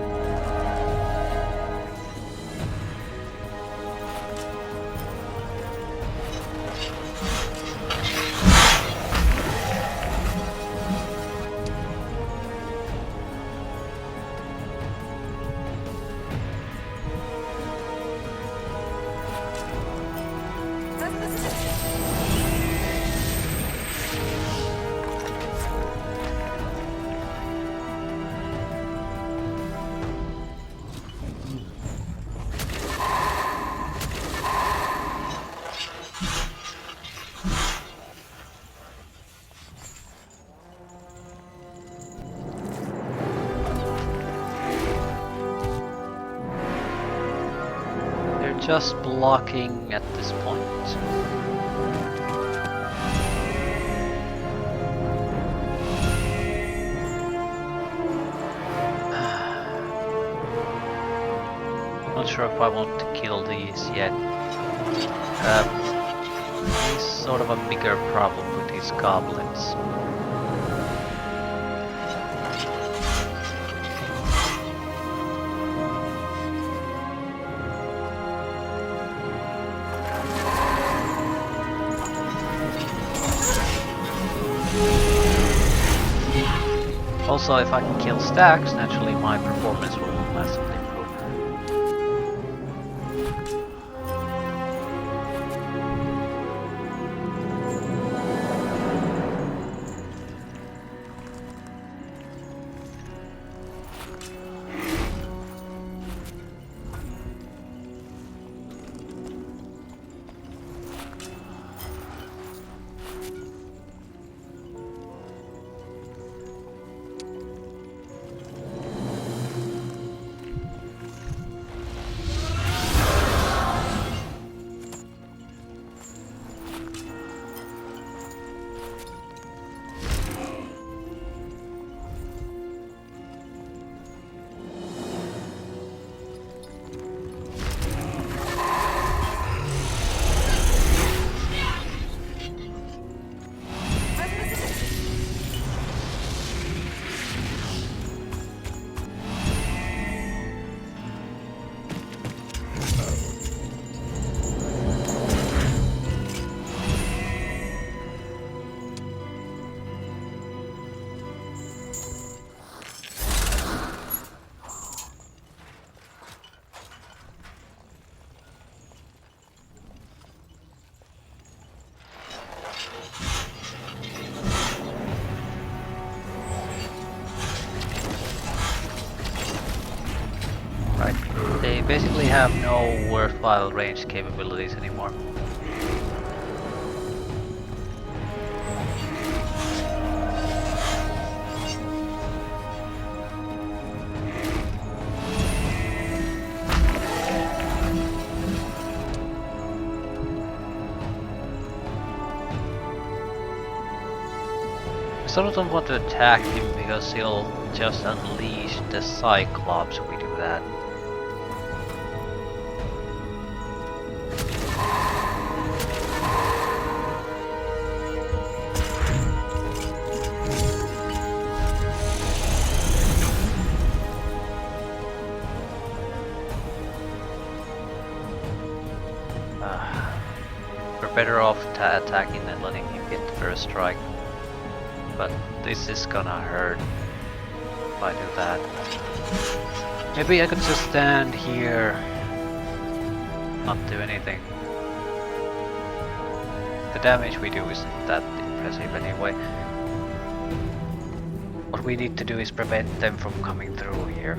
They're just blocking at this point. Not sure if I want to kill these yet. He's sort of a bigger problem with his goblins. Also, if I can kill stacks, naturally my performance will massively improve. Right, they basically have no worthwhile range capabilities anymore. I sort of don't want to attack him because he'll just unleash the Cyclops if we do that. We're better off attacking and letting him get the first strike. But this is gonna hurt if I do that. Maybe I could just stand here, not do anything. The damage we do isn't that impressive anyway. What we need to do is prevent them from coming through here.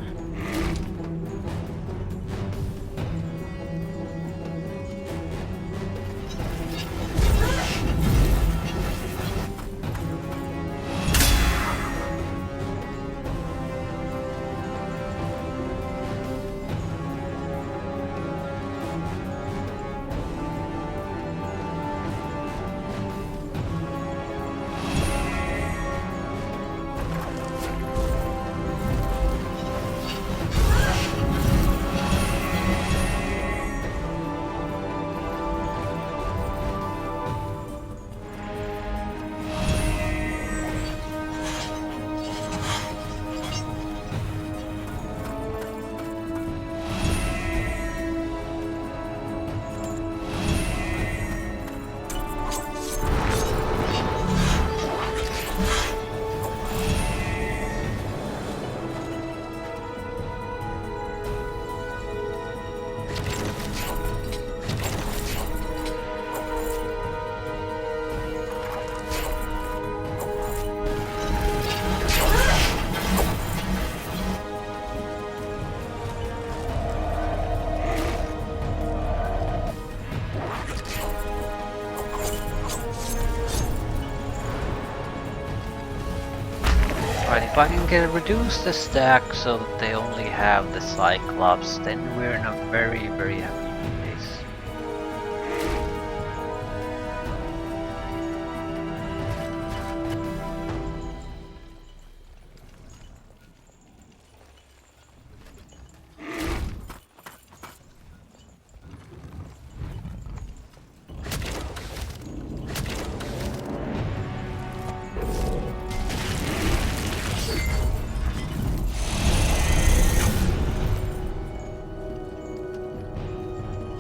Right, if I can reduce the stack so that they only have the Cyclops, then we're in a very happy place.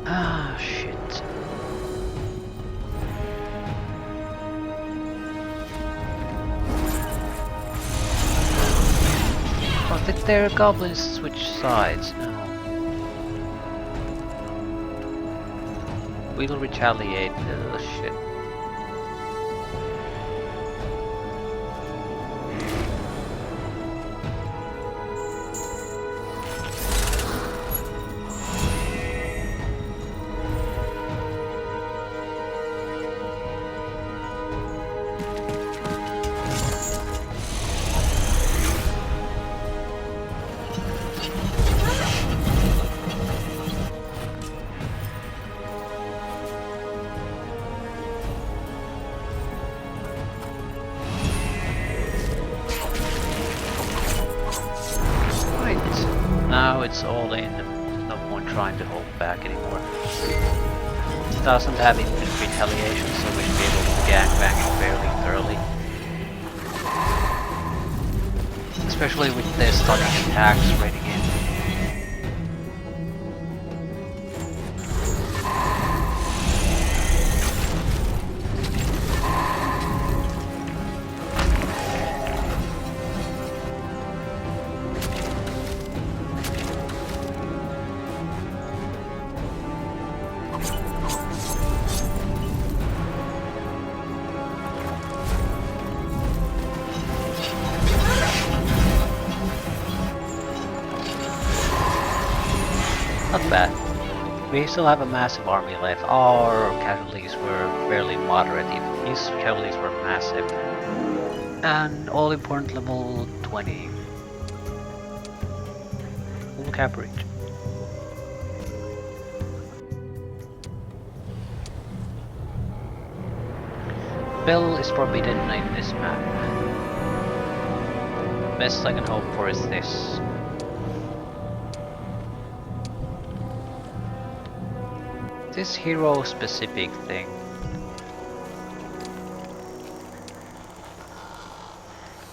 Ah, shit. Oh, did their goblins switch sides? No. We'll retaliate. Shit. Now it's all in, there's no point trying to hold back anymore. It doesn't have infinite retaliation, so we should be able to gangbang it fairly thoroughly. Especially with their stunning attacks rating in. Not bad. We still have a massive army left. Our casualties were fairly moderate. His casualties were massive. And all important level 20. Full coverage. Bell is forbidden in this map. Best I can hope for is this. This hero specific thing.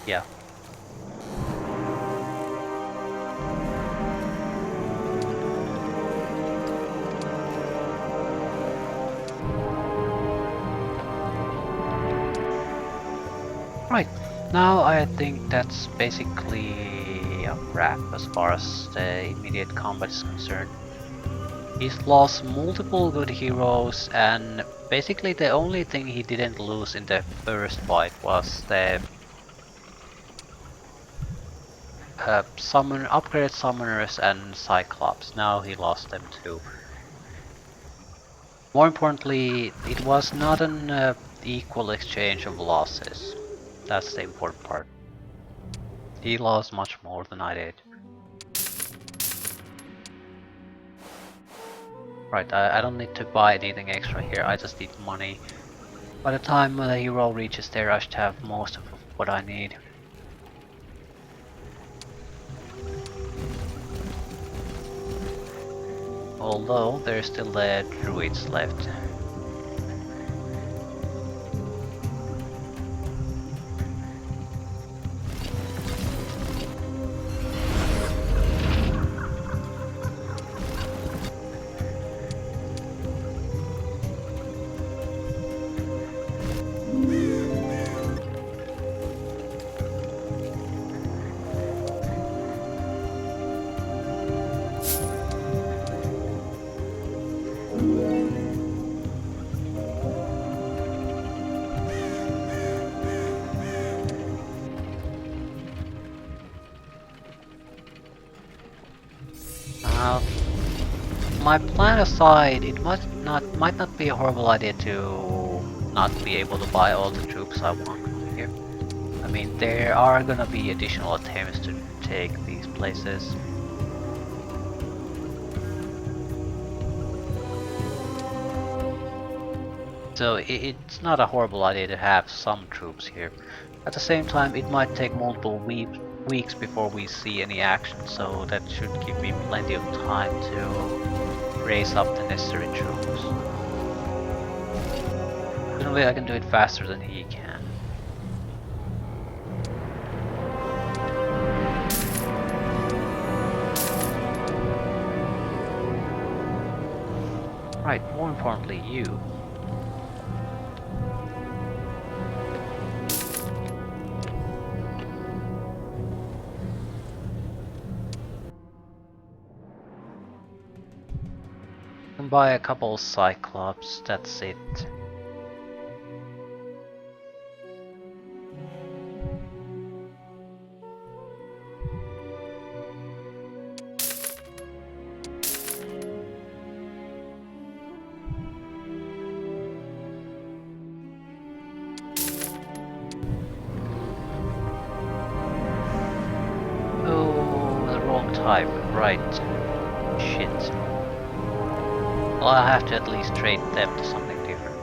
Yeah. Right, now I think that's basically a wrap as far as the immediate combat is concerned. He's lost multiple good heroes, and basically the only thing he didn't lose in the first fight was the upgraded summoners and Cyclops. Now he lost them too. More importantly, it was not an equal exchange of losses. That's the important part. He lost much more than I did. Right, I don't need to buy anything extra here, I just need money. By the time the hero reaches there, I should have most of what I need. Although there's still the druids left. My plan aside, it might not be a horrible idea to not be able to buy all the troops I want here. I mean, there are gonna be additional attempts to take these places. So it's not a horrible idea to have some troops here. At the same time, it might take multiple weeks before we see any action, so that should give me plenty of time to raise up the necessary troops. In a way I can do it faster than he can. Right, more importantly, you. Can buy a couple Cyclops, that's it. Oh, the wrong type, right. Shit. Well, I'll have to at least trade them to something different.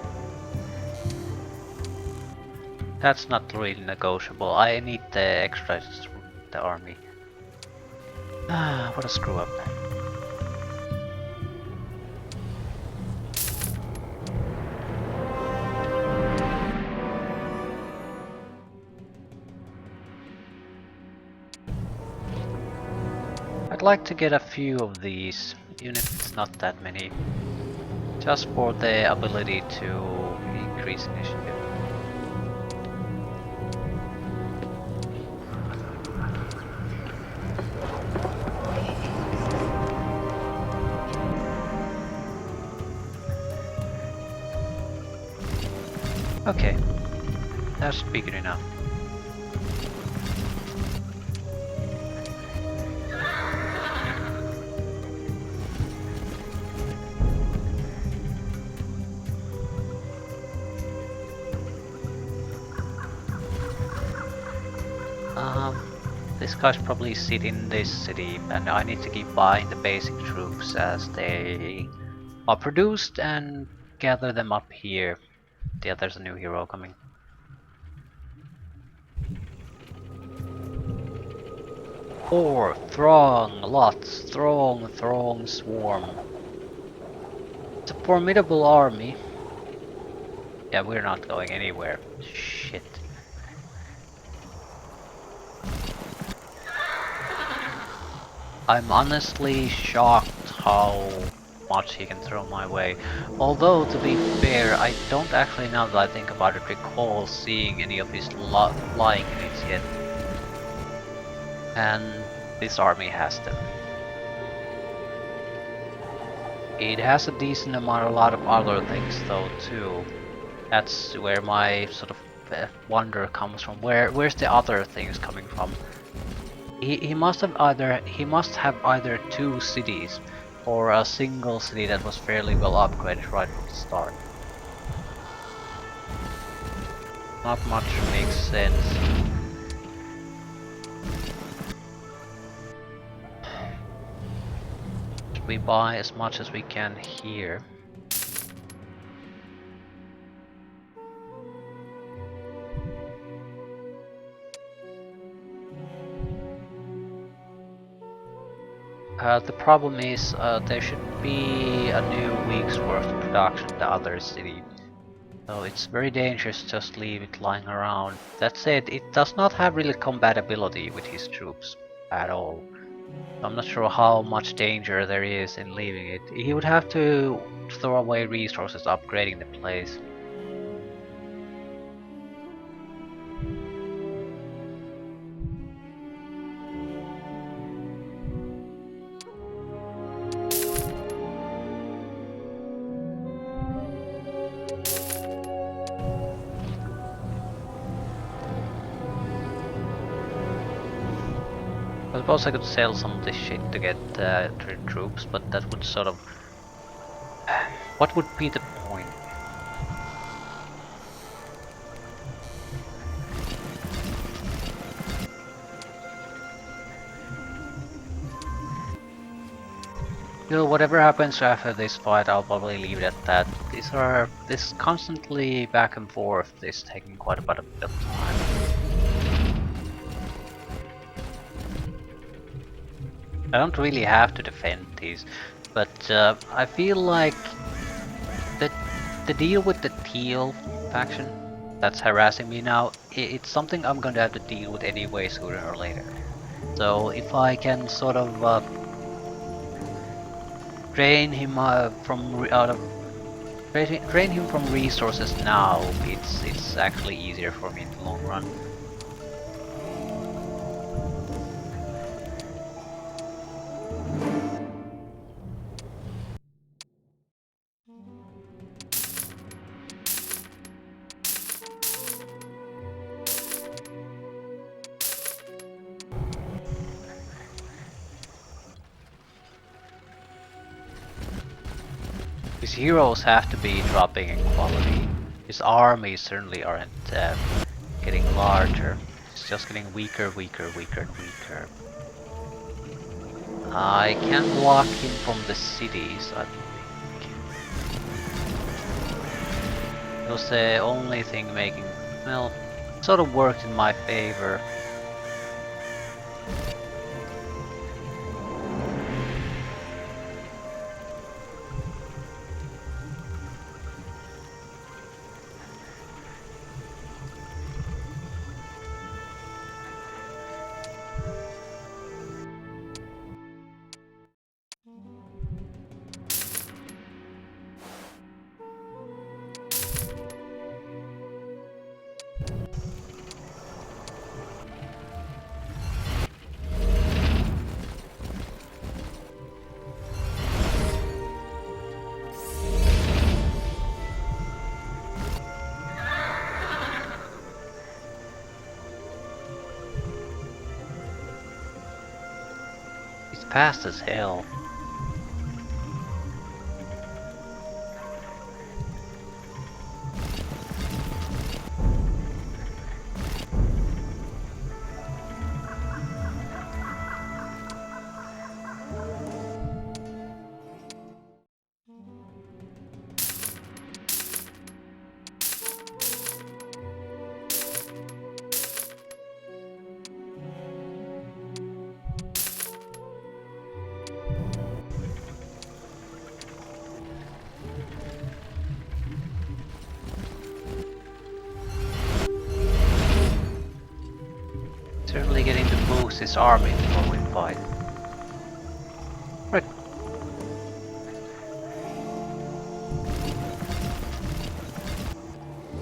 That's not really negotiable. I need the extras from the army. Ah, what a screw up. I'd like to get a few of these, even if it's not that many. Just for the ability to increase initiative. Okay, that should be good enough. This guy should probably sit in this city, and I need to keep buying the basic troops as they are produced and gather them up here. Yeah, there's a new hero coming. Or throng, lots, throng, swarm. It's a formidable army. Yeah, we're not going anywhere. Shit. I'm honestly shocked how much he can throw my way. Although, to be fair, I don't actually, now that I think about it, recall seeing any of his flying units yet. And this army has them. It has a decent amount, a lot of other things though too. That's where my sort of wonder comes from. Where's the other things coming from? He must have either two cities or a single city that was fairly well upgraded right from the start. Not much makes sense. We buy as much as we can here. The problem is there should be a new week's worth of production in the other city. So it's very dangerous to just leave it lying around. That said, it does not have really compatibility with his troops at all. I'm not sure how much danger there is in leaving it. He would have to throw away resources upgrading the place. I suppose I could sell some of this shit to get troops, but that would sort of... What would be the point? You know, whatever happens after this fight, I'll probably leave it at that. This constantly back and forth is taking quite a bit of time. I don't really have to defend these, but I feel like the deal with the Teal faction that's harassing me now, it's something I'm going to have to deal with anyway sooner or later. So if I can sort of drain him drain him from resources now, it's actually easier for me in the long run. His heroes have to be dropping in quality. His armies certainly aren't getting larger. It's just getting weaker, weaker, weaker, and weaker. I can block him from the cities, I think. It was the only thing making... well, sort of worked in my favor. He's fast as hell. Certainly getting to boost his army before we fight. Right.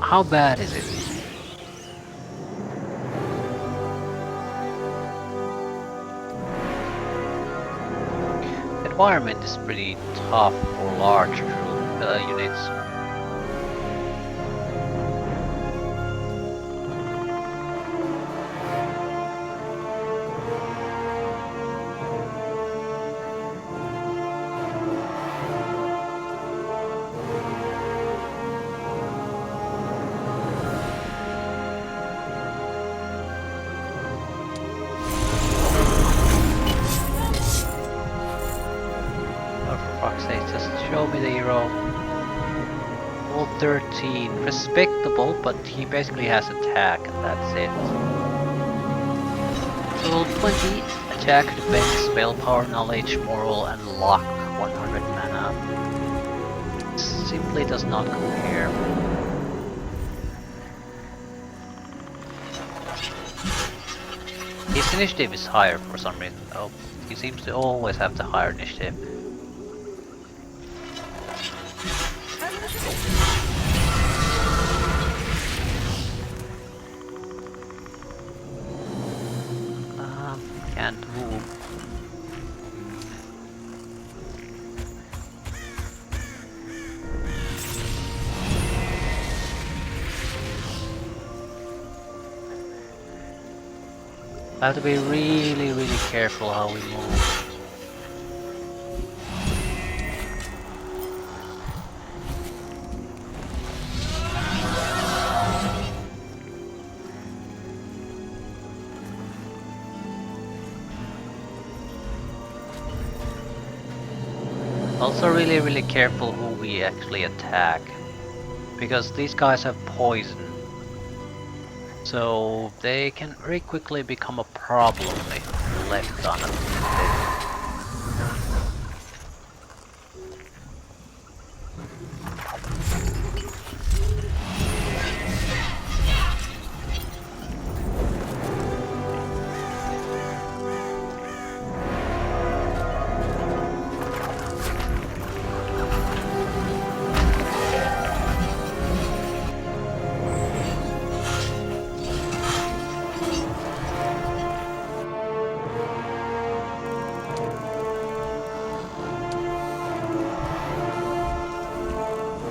How bad is it? The environment is pretty tough for large units. Just show me the hero. Level 13, respectable, but he basically has attack and that's it. Level 20, attack, defense, spell power, knowledge, moral, and luck, 100 mana. Simply does not compare. His initiative is higher for some reason though. He seems to always have the higher initiative. Can't move. I have to be really careful how we move. Also really careful who we actually attack, because these guys have poison, so they can very quickly become a problem if left unattended.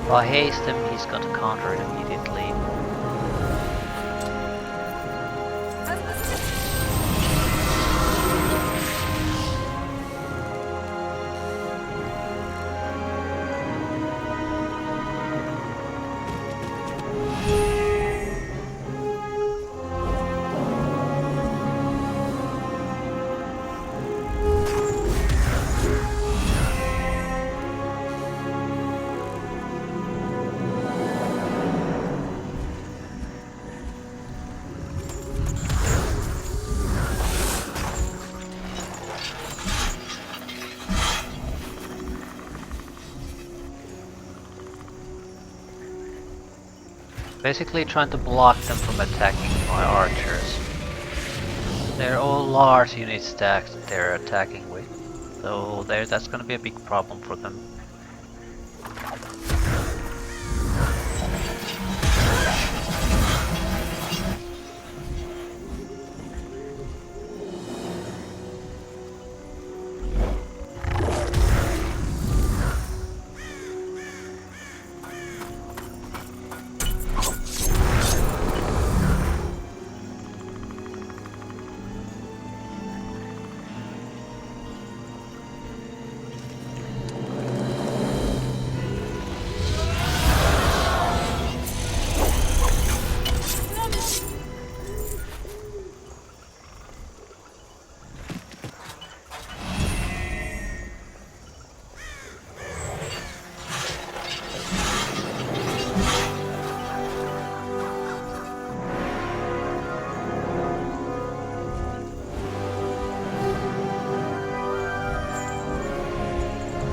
If I haste him, he's got to counter it immediately. Basically trying to block them from attacking my archers. They're all large unit stacks that they're attacking with, so that's gonna be a big problem for them.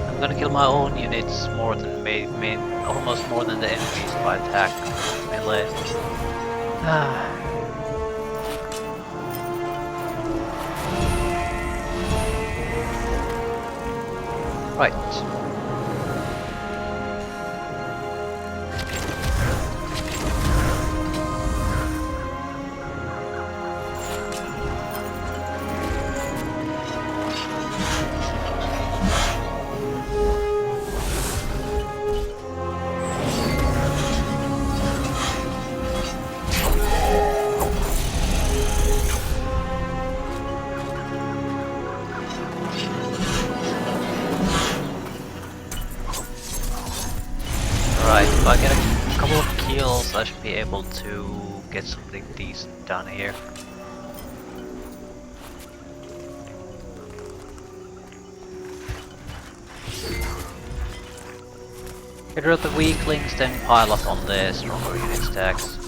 I'm gonna kill my own units more than almost more than the enemies by attack melee. Right. be able to get something decent done here. Get rid of the weaklings, then pile up on the stronger unit stacks.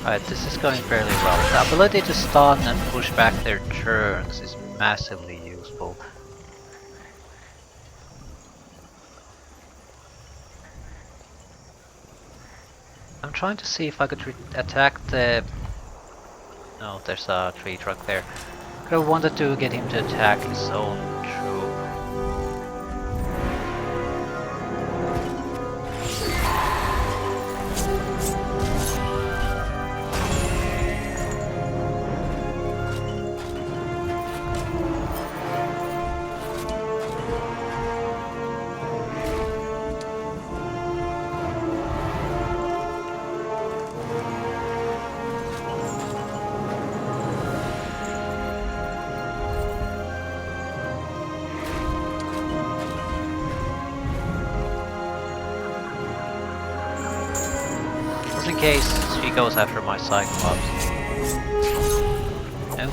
Alright, this is going fairly well. The ability to stun and push back their turns is massively useful. I'm trying to see if I could attack the... No, there's a tree truck there. I wanted to get him to attack his own troop. Just in case she goes after my Cyclops. No.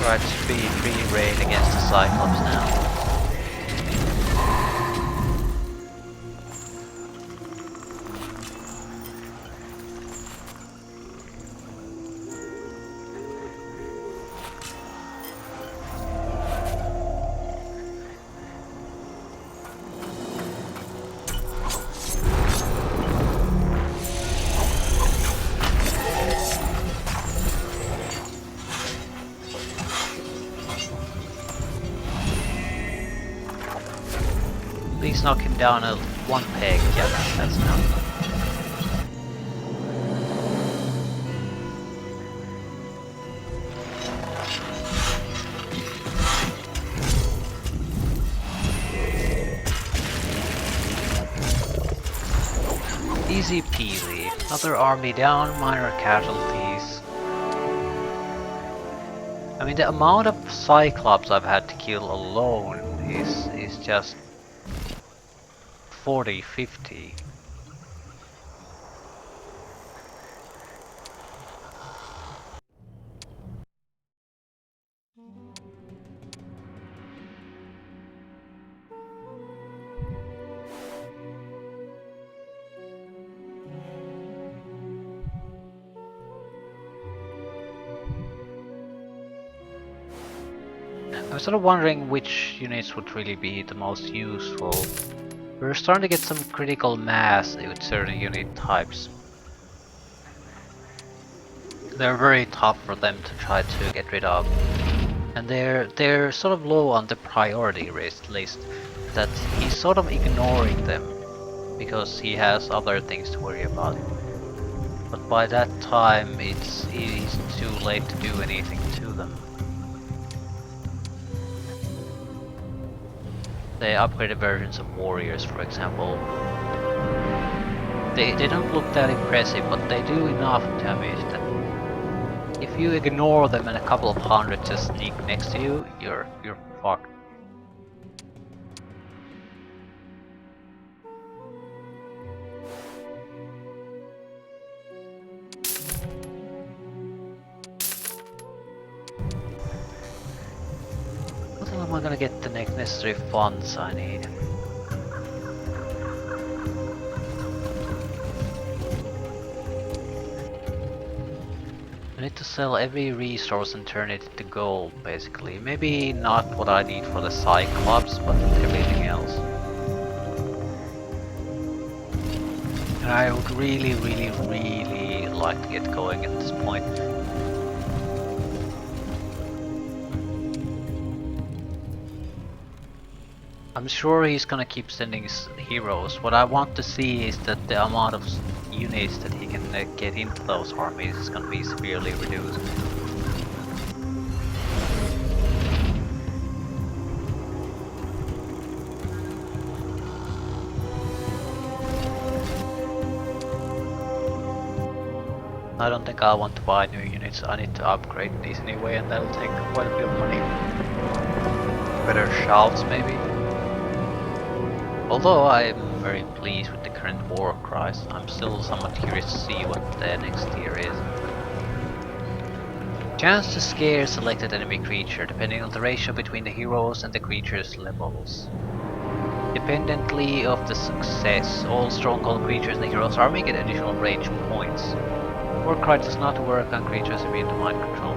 Right, free raid against the Cyclops now. Please knock him down a one peg. Yeah, that's enough. Easy peasy. Another army down, minor casualties. I mean, the amount of Cyclops I've had to kill alone is just 40, 50. I was sort of wondering which units would really be the most useful. We're starting to get some critical mass with certain unit types. They're very tough for them to try to get rid of. And they're sort of low on the priority list, that he's sort of ignoring them because he has other things to worry about. But by that time it's too late to do anything to them. The upgraded versions of warriors, for example, they don't look that impressive, but they do enough damage that if you ignore them and a couple of hundred just sneak next to you, you're fucked. What am I gonna get the necessary funds I need? I need to sell every resource and turn it into gold, basically. Maybe not what I need for the Cyclops, but everything else. And I would really, really, really like to get going at this point. I'm sure he's gonna keep sending his heroes. What I want to see is that the amount of units that he can get into those armies is gonna be severely reduced. I don't think I want to buy new units. I need to upgrade these anyway, and that'll take quite a bit of money. Better shouts, maybe. Although I'm very pleased with the current war cries, I'm still somewhat curious to see what the next tier is. Chance to scare selected enemy creature, depending on the ratio between the heroes and the creature's levels. Dependently of the success, all stronghold creatures in the hero's army get additional range points. Warcry does not work on creatures immune to mind control.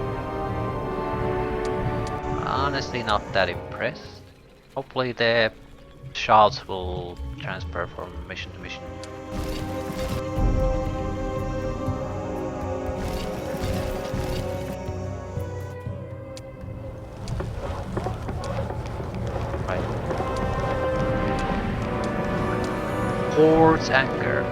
Honestly not that impressed. Hopefully the shouts will transfer from mission to mission. Right. Horde's Anger.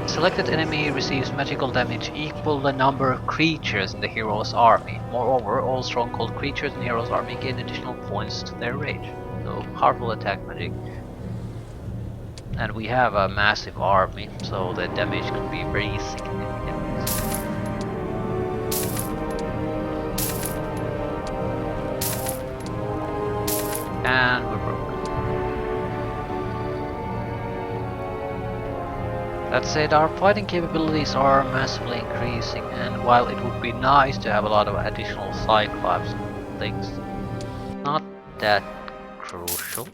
Selected enemy receives magical damage equal the number of creatures in the hero's army. Moreover, all stronghold creatures in the hero's army gain additional points to their range. So powerful attack magic. And we have a massive army, so the damage could be very significant. And we're broke. That said, our fighting capabilities are massively increasing, and while it would be nice to have a lot of additional Cyclops things, not that crucial.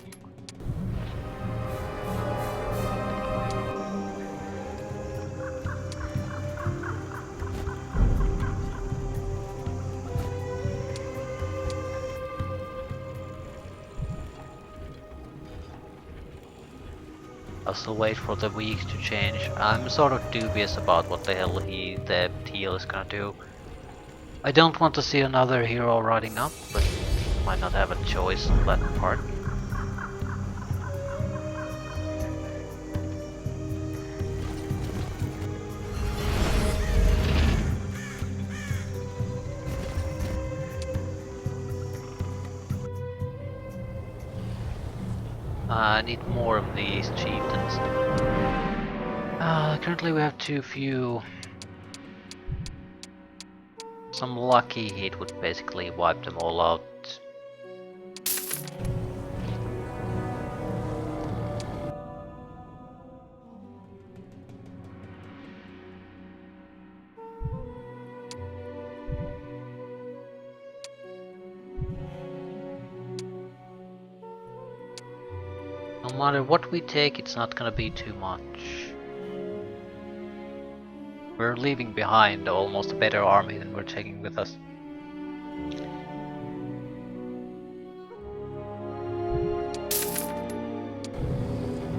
I'll still wait for the week to change. I'm sort of dubious about what the hell the TL is gonna do. I don't want to see another hero riding up, but might not have a choice on that part. I need more of these chieftains. Currently we have too few. Some lucky hit would basically wipe them all out. No matter what we take, it's not gonna be too much. We're leaving behind almost a better army than we're taking with us.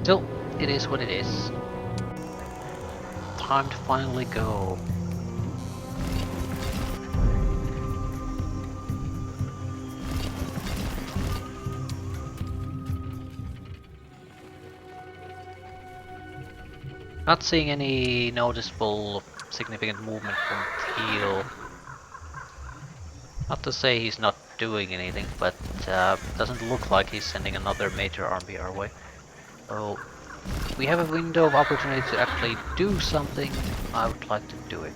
Still, it is what it is. Time to finally go. Not seeing any noticeable significant movement from Teal. Not to say he's not doing anything, but doesn't look like he's sending another major army our way. So we have a window of opportunity to actually do something. I would like to do it.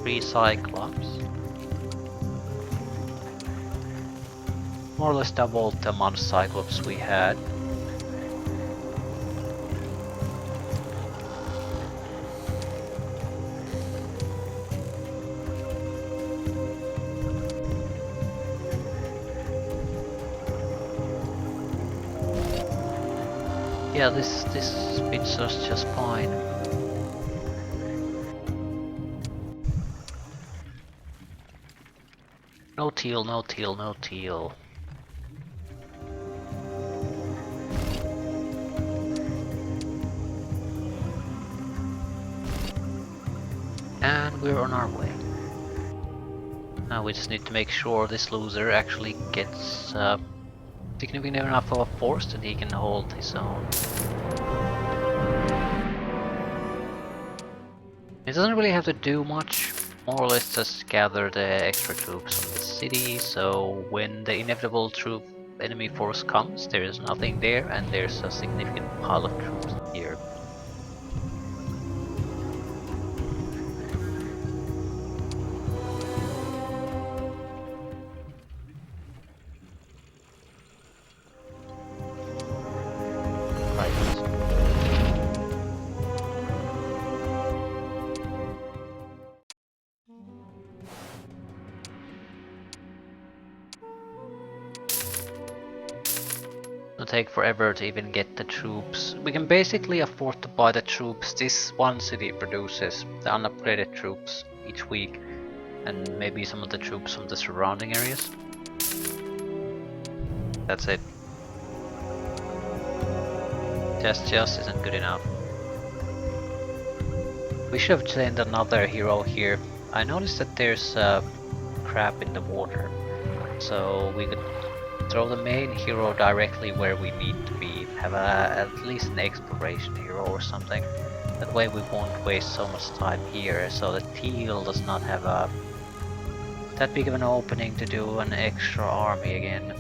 Three Cyclops. More or less doubled the amount of Cyclops we had. Yeah, this fits us just fine. No teal, no teal, no teal. And we're on our way. Now we just need to make sure this loser actually gets significant enough of a force that he can hold his own. It doesn't really have to do much, more or less just gather the extra troops from the city, so when the inevitable troop enemy force comes, there is nothing there and there's a significant pile of troops here. Right. It'll take forever to even get the troops. We can basically afford to buy the troops this one city produces, the unupgraded troops, each week, and maybe some of the troops from the surrounding areas. That's it. Just isn't good enough. We should have sent another hero here. I noticed that there's crap in the water, so we could throw the main hero directly where we need to be. Have at least an exploration hero or something. That way we won't waste so much time here, so the teal does not have that big of an opening to do an extra army again.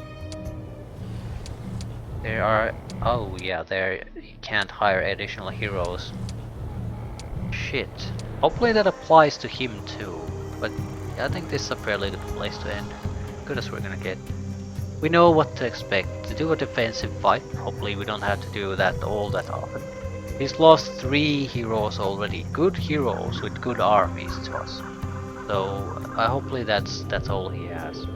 There are... oh yeah, there you can't hire additional heroes. Shit. Hopefully that applies to him too, but I think this is a fairly good place to end. Good as we're gonna get. We know what to expect. To do a defensive fight, hopefully we don't have to do that all that often. He's lost 3 heroes already, good heroes with good armies to us. So hopefully that's all he has.